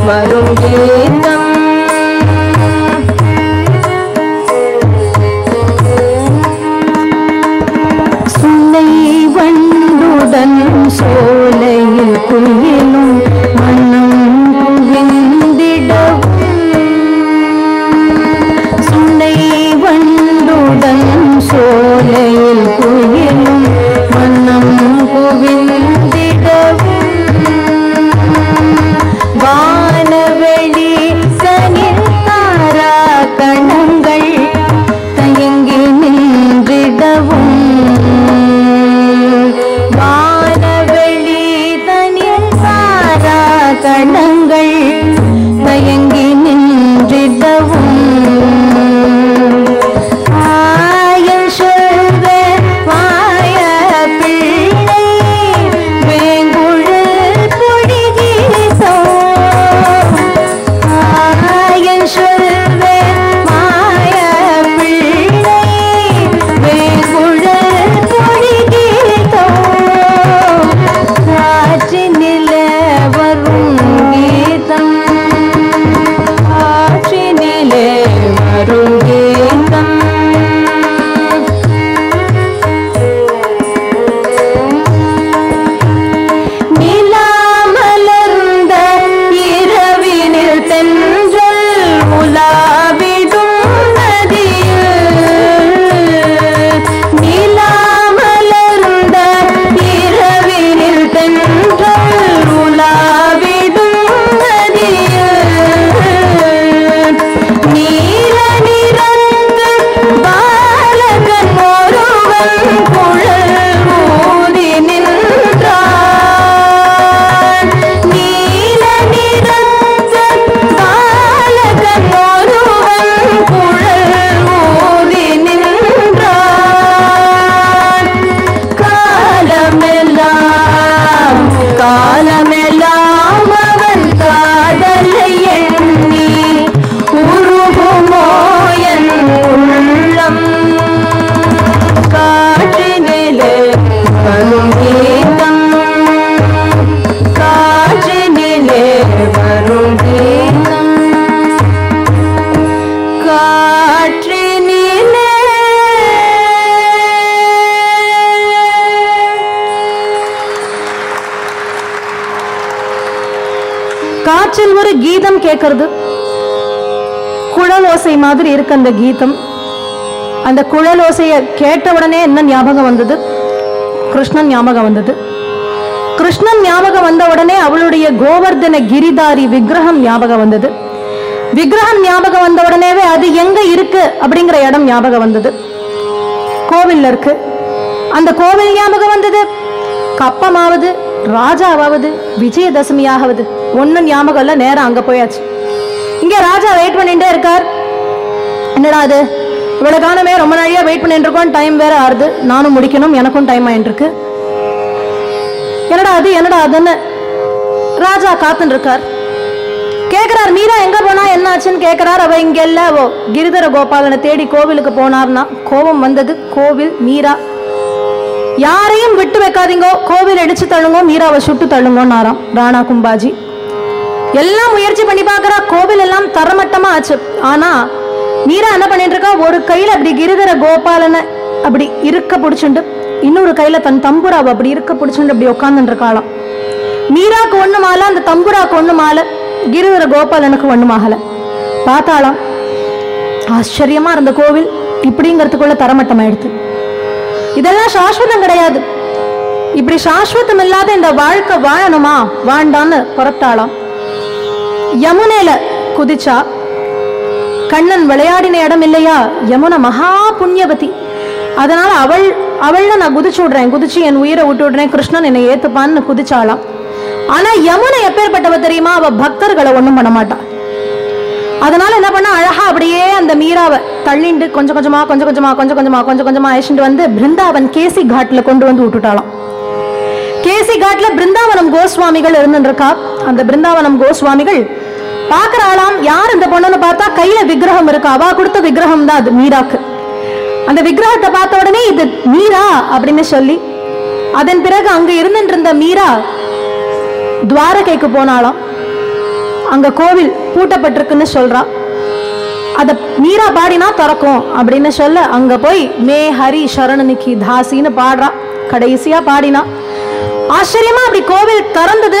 வரும் கீதம் சுனை வண்டுடன் சோலையில் குயிலும் மனம் குவிந்திடவும் சுனை வண்டுடன் சோலையில் குயிலும் மனம் குவிந்திடவும் வானவெளி சனித்தாரா கணங்கள் தயங்கி நின்றிடவும் வானவெளி தனித்தாரா கணங்கள் தயங்கி நின்றிடவும் ஆயன் சொல்வ வாய பிள்ளை வேங்குழல் பொழிகீதோ ஆயன் சொல்வ வாய பிள்ளை வேங்குழல் பொழிகீதோ காற்றினிலே வரும் கீதம் காற்றினிலே வரும் கீதம் நிலா மலர்ந்த இரவினில் தென்றல் உலாவிடும் நதியில் நிலா மலர்ந்த இரவினில் தென்றல் உலாவிடும் நதியில் நீல நிறந்த பாலகன் ஒருவன் குழல் ஊதி நின்றான் நீல நிறந்த பாலகன் ஒருவன் குழல் ஊதி நின்றான் காலமெல்லாம் காலமெல்லாம் அவன் காதலை எண்ணி உருகுமோ என் உள்ளம் காற்றினிலே வரும் கீதம் காற்றினிலே வரும் கீதம் காற்றினிலே காற்றில் ஒரு கீதம் கேட்கறது குழல் ஓசை மாதிரி இருக்கு அந்த கீதம் அந்த குழல் ஓசையை கேட்ட உடனே என்ன ஞாபகம் வந்தது கிருஷ்ணன் ஞாபகம் வந்தது கிருஷ்ணன் ஞாபகம் வந்த உடனே அவளுடைய கோவர்தன கிரிதாரி விக்கிரகம் ஞாபகம் வந்தது விக்கிரகம் ஞாபகம் வந்த உடனேவே அது எங்க இருக்கு அப்படிங்கிற இடம் ஞாபகம் வந்தது கோவில்ல இருக்கு அந்த கோவில் ஞாபகம் வந்தது கப்பமாவது ராஜாவாவது விஜயதசமியாவது ஒன்னும் ஞாபகம் இல்ல நேரம் அங்க போயாச்சு இங்க ராஜா வெயிட் பண்ணிட்டே இருக்கார் என்னடா அது இவ்வளவு காலமே ரொம்ப நாளையா வெயிட் பண்ணிட்டு இருக்கோம் டைம் வேற ஆறுது நானும் முடிக்கணும் எனக்கும் டைம் ஆயிட்டு இருக்கு என்னடா அதுன்னு ராஜா காத்துன்னு இருக்கார். கேட்கிறார், மீரா எங்க போனா என்ன ஆச்சுன்னு கேட்கிறார். அவ இங்க இல்ல, ஓ கிரிதர கோபாலனை தேடி கோவிலுக்கு போனார்னா கோபம் வந்தது. கோவில் மீரா யாரையும் விட்டு வைக்காதீங்கோ, கோவில் அடிச்சு தள்ளுங்கோ, மீராவை சுட்டு தள்ளுங்கோன்னாராம் ராணா கும்பாஜி. எல்லாம் முயற்சி பண்ணி பார்க்கறா, கோவில் எல்லாம் தரமட்டமா ஆச்சு. ஆனா மீரா என்ன பண்ணிட்டு இருக்கா, ஒரு கையில அப்படி கிரிதர கோபாலனை அப்படி இருக்க பிடிச்சுண்டு, இன்னொரு கையில தன் தம்புராவை அப்படி இருக்க பிடிச்சுண்டு அப்படி உட்காந்துட்டு இருக்காளாம். மீராக்கு ஒண்ணு மாலை, அந்த தம்புராக்கு ஒண்ணு மாலை, கிரிதர கோபாலனுக்கு ஒண்ணுமாகல. பார்த்தாலாம், ஆச்சரியமா இருந்த கோவில் இப்படிங்கிறதுக்குள்ள தரமட்டம் ஆயிடுது. இதெல்லாம் சாஸ்வதம் கிடையாது. இப்படி சாஸ்வதம் இல்லாத இந்த வாழ்க்கை வாழணுமா வாழ்ந்தான்னு புறப்பட்டாளாம். யமுனையில குதிச்சா, கண்ணன் விளையாடின இடம் இல்லையா, யமுனை மகா புண்ணியவதி. அதனால அவள்ல நான் குதிச்சு விடுறேன், குதிச்சு என் உயிரை விட்டு விடுறேன், கிருஷ்ணன் என்னை ஏத்துப்பான்னு குதிச்சாலாம். ஆனா யமுனை எப்பேற்பட்டவ தெரியுமா, அவ பக்தர்களை ஒண்ணும் பண்ண மாட்டா. அதனால என்ன பண்ண, அழகா அப்படியே அந்த மீராவை தள்ளிண்டு கொஞ்சம் கொஞ்சமா அழிச்சுட்டு வந்து பிருந்தாவன் கேசி காட்ல கொண்டு வந்து விட்டுட்டாளாம். கேசி காட்ல பிருந்தாவனம் கோஸ்வாமிகள் இருந்துருக்கா. அந்த பிருந்தாவனம் கோஸ்வாமிகள் பாக்குறாளாம், யார் இந்த பொண்ணுன்னு பார்த்தா கையில விக்கிரகம் இருக்கு, அவ கொடுத்த விக்கிரகம் தான் அது மீராக்கு. அந்த விக்கிரகத்தை பார்த்த உடனே இது மீரா அப்படின்னு சொல்லி, அதன் பிறகு அங்க இருந்த மீரா துவாரகைக்கு போனாலாம். அங்க கோவில் பூட்டப்பட்டிருக்குன்னு சொல்றா. அத மீரா பாடினா திறக்கும் அப்படின்னு சொல்ல அங்க போய் மே ஹரி சரணனிக்கு தாசின்னு பாடுறா. கடைசியா பாடினா ஆச்சரியமா அப்படி கோவில் திறந்தது.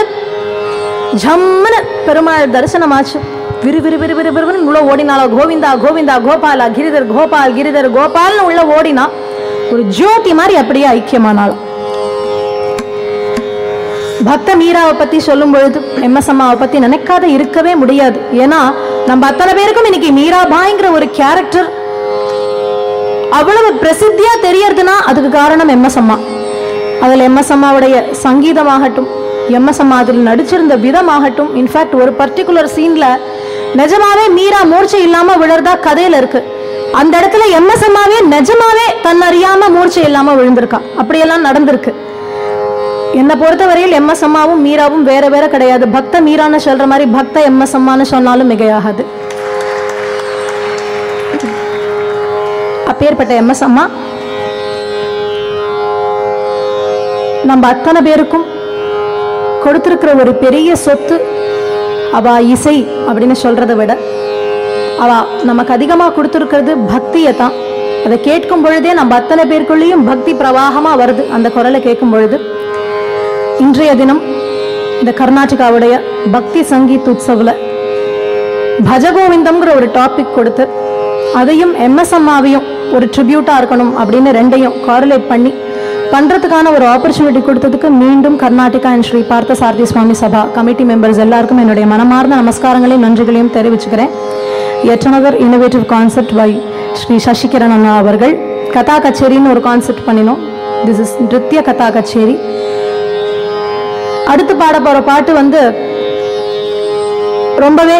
ஜம்முன்னு பெருமாள் தரிசனமாச்சு. விறுவிறுன்னு உள்ள ஓடினாலா, கோவிந்தா கோவிந்தா கோபாலா கிரிதர் கோபால் கிரிதர் கோபால்னு உள்ள ஓடினா ஒரு ஜோதி மாதிரி அப்படியே ஐக்கியமானாலும். பக்த மீராவை பத்தி சொல்லும் பொழுது எம்எஸ் அம்மாவை பத்தி நினைக்காத இருக்கவே முடியாது. ஏன்னா நம்ம அத்தனை பேருக்கும் இன்னைக்கு மீராபாய்ங்கிற ஒரு கேரக்டர் அவ்வளவு பிரசித்தியா தெரியறதுன்னா அதுக்கு காரணம் எம்எஸ் அம்மா. அதுல எம்எஸ் அம்மாவுடைய சங்கீதமாகட்டும், எம்எஸ் அம்மா அதில் நடிச்சிருந்த விதமாகட்டும், இன்ஃபேக்ட் ஒரு பர்டிகுலர் சீன்ல நிஜமாவே மீரா மூர்ச்சை இல்லாம விழுறதா கதையில இருக்கு. அந்த இடத்துல எம்எஸ் அம்மாவே நிஜமாவே தன் அறியாம மூர்ச்சை இல்லாம விழுந்திருக்கா. அப்படியெல்லாம் நடந்திருக்கு. என்னை பொறுத்தவரையில் எம்எஸ் அம்மாவும் மீராவும் வேற வேற கிடையாது. பக்த மீரான்னு சொல்ற மாதிரி பக்த எம்எஸ் அம்மான்னு சொன்னாலும் மிகையாகாது. அப்பேற்பட்ட எம்எஸ் அம்மா நம்ம அத்தனை பேருக்கும் கொடுத்திருக்கிற ஒரு பெரிய சொத்து. அவ இசை அப்படின்னு சொல்றதை விட அவ நமக்கு அதிகமா கொடுத்திருக்கிறது பக்தியை தான். அதை கேட்கும் பொழுதே நம்ம அத்தனை பேருக்குள்ளேயும் பக்தி பிரவாகமா வருது அந்த குரலை கேட்கும் பொழுது. இன்றைய தினம் இந்த கர்நாடகாவுடைய பக்தி சங்கீத் உற்சவ்ல பஜகோவிந்தம்ங்கிற ஒரு டாபிக் கொடுத்து அதையும் எம்எஸ் அம்மாவையும் ஒரு ட்ரிபியூட்டா இருக்கணும் அப்படின்னு ரெண்டையும் காரிலேட் பண்ணி பண்றதுக்கான ஒரு ஆப்பர்ச்சுனிட்டி கொடுத்ததுக்கு மீண்டும் கர்நாடகா அண்ட் ஸ்ரீ பார்த்த சாரதி சுவாமி சபா கமிட்டி மெம்பர்ஸ் எல்லாருக்கும் என்னுடைய மனமார்ந்த நமஸ்காரங்களையும் நன்றிகளையும் தெரிவிச்சுக்கிறேன். yet another innovative concept by Sri Sasikiran அண்ணா அவர்கள். கதா கச்சேரின்னு ஒரு கான்செப்ட் பண்ணினோம். திஸ் இஸ் நிருத்ய கதா கச்சேரி. அடுத்து பாட போற பாட்டு வந்து ரொம்பவே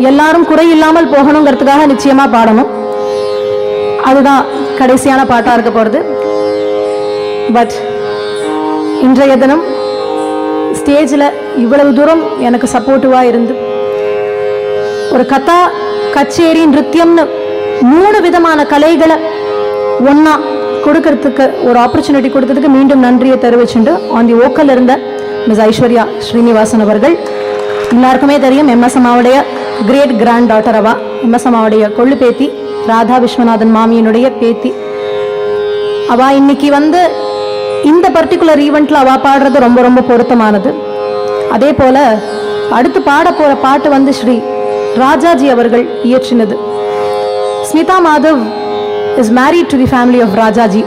எல்லாரும் குறை இல்லாமல் போகணுங்கிறதுக்காக நிச்சயமா பாடணும். அதுதான் கடைசியான பாட்டா இருக்க போறது. பட் இன்றைய தினம் ஸ்டேஜில் இவ்வளவு தூரம் எனக்கு சப்போர்ட்டிவா இருந்து ஒரு கதா கச்சேரி நிருத்தியம்னு 3 விதமான கலைகளை ஒன்னா கொடுக்கறதுக்கு ஒரு ஆப்பர்ச்சுனிட்டி கொடுத்ததுக்கு மீண்டும் நன்றியை தெரிவிச்சுண்டு ஆன் தி வோக்கல் இருந்த மிஸ் ஐஸ்வர்யா ஸ்ரீனிவாசன் அவர்கள். எல்லாருக்குமே தெரியும் எம்எஸ் அம்மாவுடைய கிரேட் கிராண்ட் டாட்டர் அவா. எம்எஸ் அம்மாவுடைய கொள்ளு பேத்தி ராதா விஸ்வநாதன் மாமியினுடைய பேத்தி அவா. இன்னைக்கு வந்து இந்த பர்டிகுலர் ஈவெண்ட்ல அவா பாடுறது ரொம்ப ரொம்ப பொருத்தமானது. அதே போல அடுத்து பாட போற பாட்டு வந்து ஸ்ரீ ராஜாஜி அவர்கள் இயற்றினது. Smitha Madhav is married to the family of Rajaji.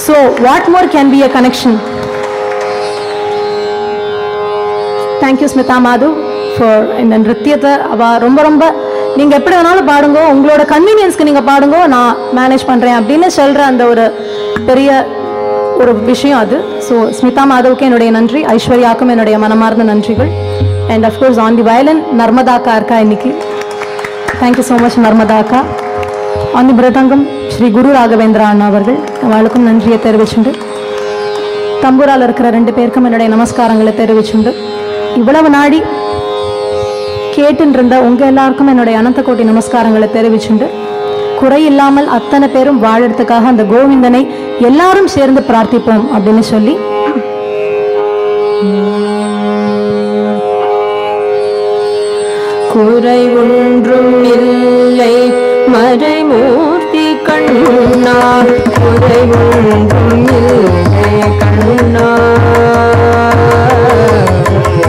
So what more can be a connection? Thank you Smita Madhu for இந்த நிருத்தியத்தை அவ ரொம்ப ரொம்ப நீங்க எப்படி வேணாலும் பாடுங்க, உங்களோட கன்வீனியன்ஸ்க்கு நீங்க பாடுங்க, நான் மேனேஜ் பண்றேன் அப்படின்னு சொல்ற அந்த ஒரு பெரிய ஒரு விஷயம் அது. ஸோ ஸ்மிதா மாதவுக்கு என்னுடைய நன்றி, ஐஸ்வர்யாவுக்கும் என்னுடைய மனமார்ந்த நன்றிகள். And of course on the violin Narmada அக்கா இருக்கா இன்னைக்கு. தேங்க்யூ ஸோ மச் நர்மதா அக்கா. ஆன் தி மிருதங்கம் ஸ்ரீ குரு ராகவேந்திரா அண்ணா அவர்கள், அவளுக்கும் நன்றியை தெரிவிச்சுண்டு தம்பூரால் இருக்கிற 2 பேருக்கும் என்னுடைய நமஸ்காரங்களை தெரிவிச்சுண்டு இவ்வளவு நாடி கேட்டுன்னு இருந்த உங்க எல்லாருக்கும் என்னுடைய அனந்த கோட்டி நமஸ்காரங்களை தெரிவிச்சுண்டு, குறையில்லாமல் அத்தனை பேரும் வாழறதுக்காக அந்த கோவிந்தனை எல்லாரும் சேர்ந்து பிரார்த்திப்போம் அப்படின்னு சொல்லி குறை ஒன்றும் இல்லை மறைமூர்த்தி கண்ணா, குறை ஒன்றும் இல்லை கண்ணா,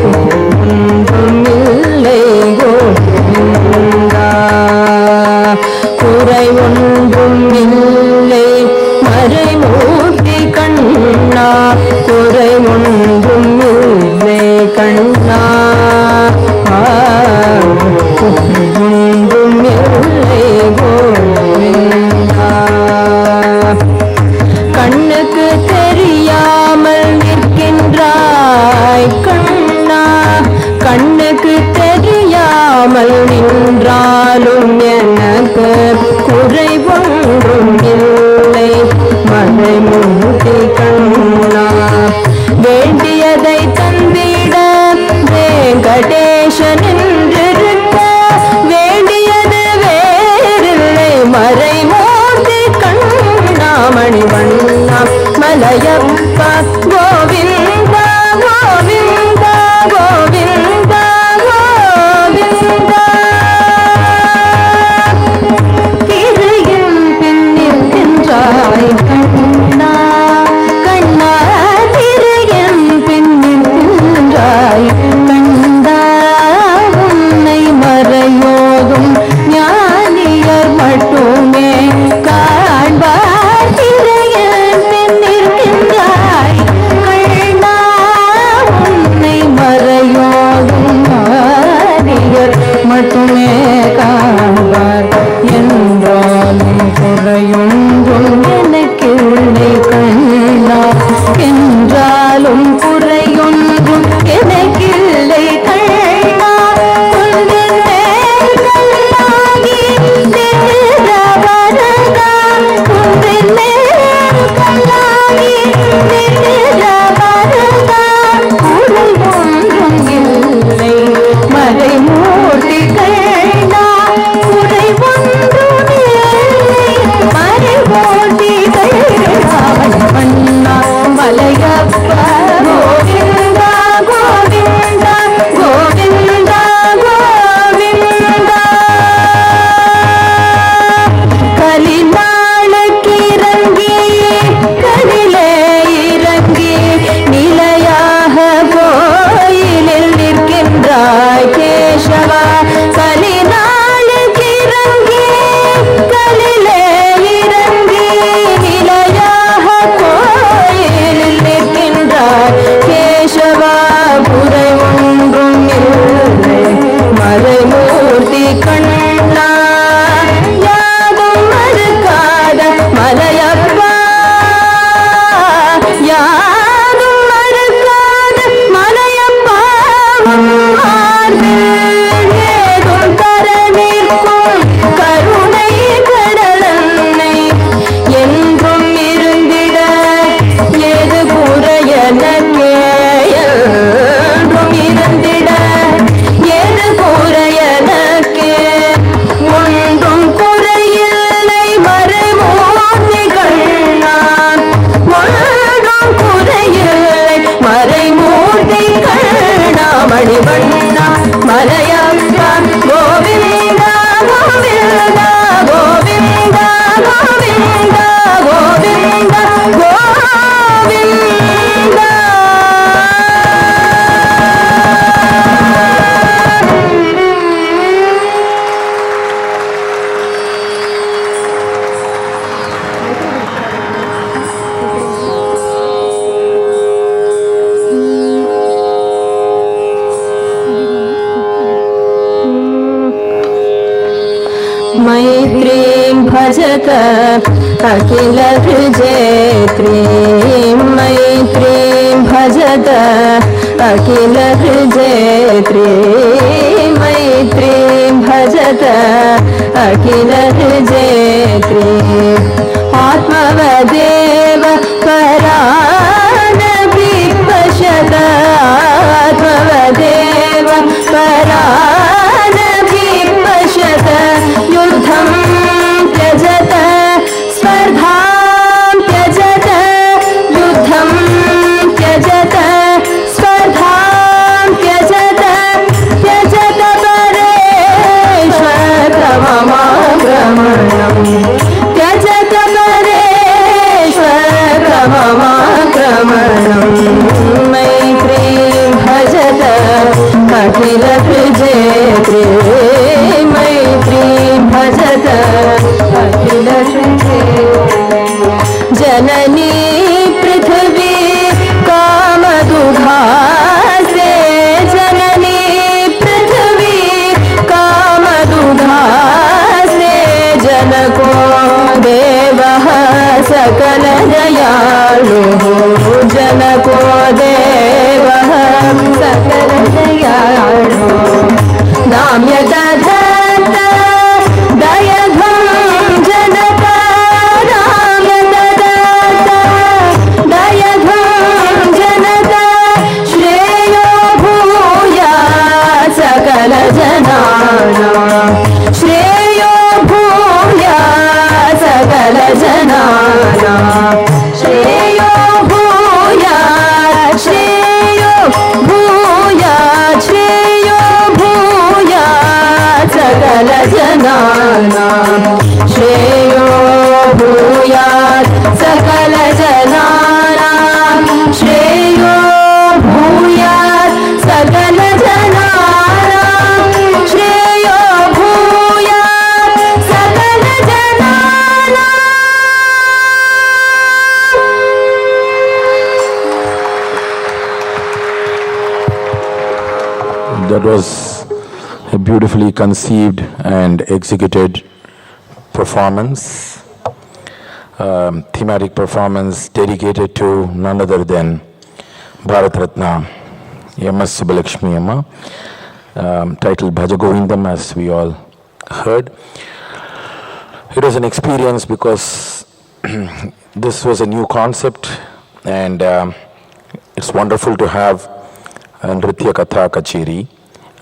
ஒன்றும் இல்லை கோவிந்தா, குறை ஒன்றும் இல்லை மறைமூர்த்தி கண்ணா, குறை ஒன்றும் இல்லை கண்ணா, ஒன்றும் இல்லை கோவிந்தா. கண்ணுக்கு தெரியாமல் நிற்கின்றாய் கண்ணா, கண்ணுக்கு தெரியாமல் நின்றாலும் எனக்கு குறை ஒன்றும் இல்லை மறைமூர்த்தி கண்ணா, வேண்டியதை தந்திட வெங்கடேசன் என்றிருக்க வேண்டியது வேறில்லை மறைமூர்த்தி கண்ணா, மணிவண்ணா மலையப்பா கோவிந்தா கோவிந்தா கோவிந்தா கோவிந்தா. திரையின் பின்னில் நின்றாய் கண்ணா, கண்ணா திரையின் பின்னில் நின்றாய் கண்ணா, உன்னை மறையோதும் ஞானியர் மட்டுமே காண்பார். திரையின் பின்னில் நின்றாய் கண்ணா, உன்னை மறையோதும் ஞானியர் மட்டுமே காண்பார். என்றாலும் குறையொன்றும் எனக்கில்லை கண்ணா, என்றாலும் குறையொன்றும் எனக்கில்லை கண்ணா, உன்னின் மேல் கல்லாகி நின்ற வரதா, உன்னின் மேல் கல்லாகி நின்ற வரதா, குறை ஒன்றும் இல்லை மறைமூர்த்தி கண்ணா, குறை ஒன்றும் இல்லை மறைமூர்த்தி கண்ணா, மணிவண்ணா மலையப்பா கோவிந்தா கோவிந்தா கோவிந்தா கோவிந்தா. கலிநாளுக்கு இறங்கி கலிலே இறங்கி நிலையாக கோயிலில் நிற்கின்றாய் கேசவா, கலிநாளுக்கு இறங்கி கலிலே இறங்கி நிலையாக கோயிலில் நிற்கின்றாய் கேசவா, குறை ஒன்றும் இல்லை மறைமூர்த்தி கண்ணா, யாதும் மறுக்காத மலையப்பா, யாதும் மறுக்காத மலையப்பா, ஏதும் தர நிற்கும் கருணை கடலன்னை என்றும் இருந்திட ஏது குறையனக்கே, என்றும் இருந்திட ஏது குறையனக்கே, ஒன்றும் குறையில்லை மறைமூர்த்தி கண்ணா, ஒன்றும் குறையில்லை மறைமூர்த்தி கண்ணா, மணிவண்ணா மலையப்பா கோவிந்தா கோவிந்தா கோவிந்தா கோவிந்தா கோவிந்தா கோவிந்தா. मैत्रीं भजत अखिल हृजेत्रीं, मैत्रीं भजत अखिल हृजेत्रीं, मैत्रीं भजत अखिल हृजेत्रीं, आत्मवदेव परानपि पश्यत आत्मवदेव मैत्रीं भजत अखिल जननी पृथ्वी कामदुघासे जननी पृथ्वी कामदुघासे जनको देवः सकल दयालुः जनको देवः सकल दयालुः नाम्यतधत्त दयघं जनता नाम्यतधत्त दयघं जनता श्रेयो भूयात् सकल जनानां श्रेयो भूयात् सकल जनानां श्रेयो भूयात् श्रेयो भूयात् श्रेयो भूयात् सकल जनानां श्रेयो भूयात् सकल जनानां श्रेयो भूयात् सकल जनानां श्रेयो भूयात् सकल जनानां That was a beautifully conceived and executed performance, thematic performance dedicated to none other than Bharat Ratna M.S. Subbalakshmi Amma, titled Bhaja Govindam, as we all heard. It was an experience because this was a new concept, and it's wonderful to have a Nritya Katha Kacheri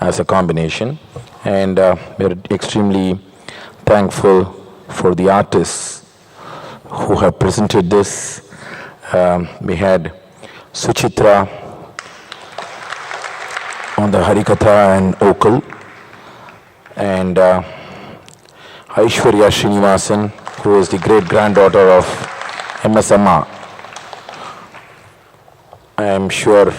as a combination, and we're extremely thankful for the artists who have presented this. We had Suchitra on the Harikatha and Okal, and Aishwarya Srinivasan, who is the great-granddaughter of M.S. Amma. I am sure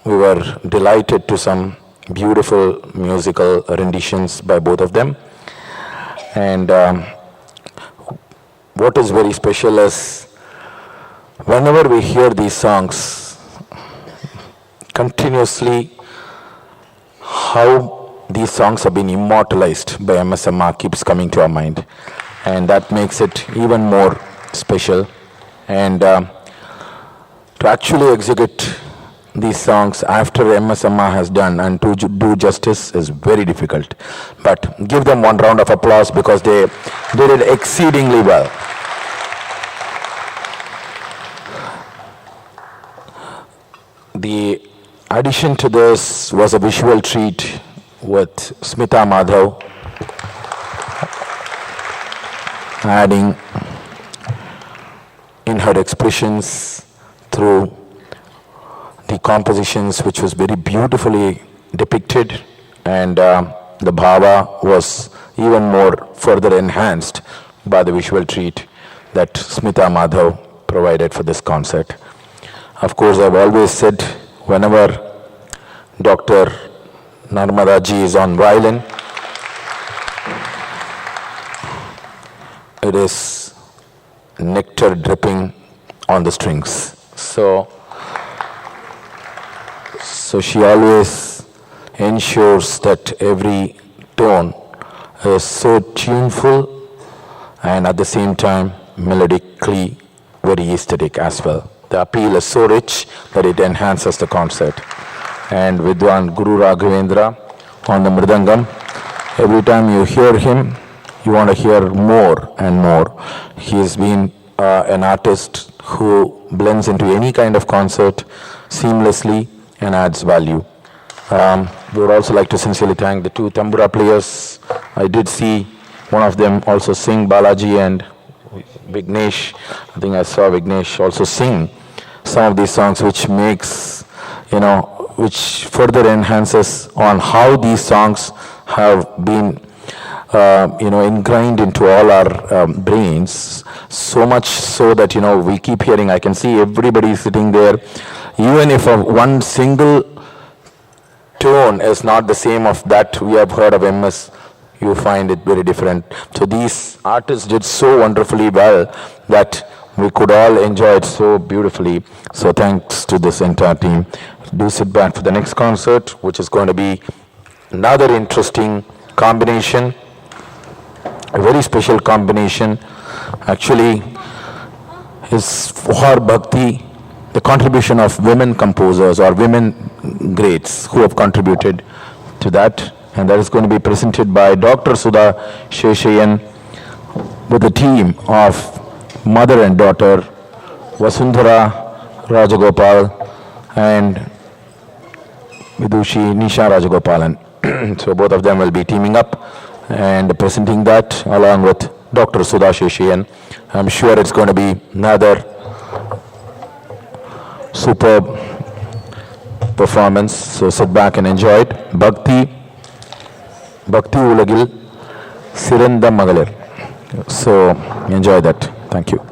we were delighted to some beautiful musical renditions by both of them. And what is very special is whenever we hear these songs, continuously how these songs have been immortalized by M.S. Amma keeps coming to our mind. And that makes it even more special. And to actually execute these songs after M.S. Amma has done and to do justice is very difficult. But give them one round of applause because they did it exceedingly well. The addition to this was a visual treat with Smita Madhav adding in her expressions through the compositions, which was very beautifully depicted, and the bhava was even more further enhanced by the visual treat that Smita Madhav provided for this concert. Of course, I've always said whenever Dr. Narmada ji is on violin, it is nectar dripping on the strings. So she always ensures that every tone is so tuneful and at the same time melodically very aesthetic as well. The appeal is so rich that it enhances the concert. And Vidwan Guru Raghavendra on the Mridangam, every time you hear him, you want to hear more and more. He has been an artist who blends into any kind of concert seamlessly and adds value. We would also like to sincerely thank the two tambura players. I did see one of them also sing, Balaji and Vignesh. I think I saw Vignesh also sing some of these songs, which makes, which further enhances on how these songs have been, ingrained into all our brains, so much so that, we keep hearing. I can see everybody sitting there, even if one single tone is not the same of that we have heard of MS. You find it very different. So these artists did so wonderfully well that we could all enjoy it so beautifully. So thanks to this entire team. Do sit back for the next concert, which is going to be another interesting combination, a very special combination. Actually, is for Bhakti, the contribution of women composers or women greats who have contributed to that, and that is going to be presented by Dr. Sudha Sheshayan with a team of mother and daughter Vasundhara Rajagopal and Vidushi Nisha Rajagopalan. So both of them will be teaming up and presenting that along with Dr. Sudha Sheshayan. I'm sure it's going to be another superb performance. So sit back and enjoy it. Bhakti Ulagil Siranda Magalir. So enjoy that. Thank you.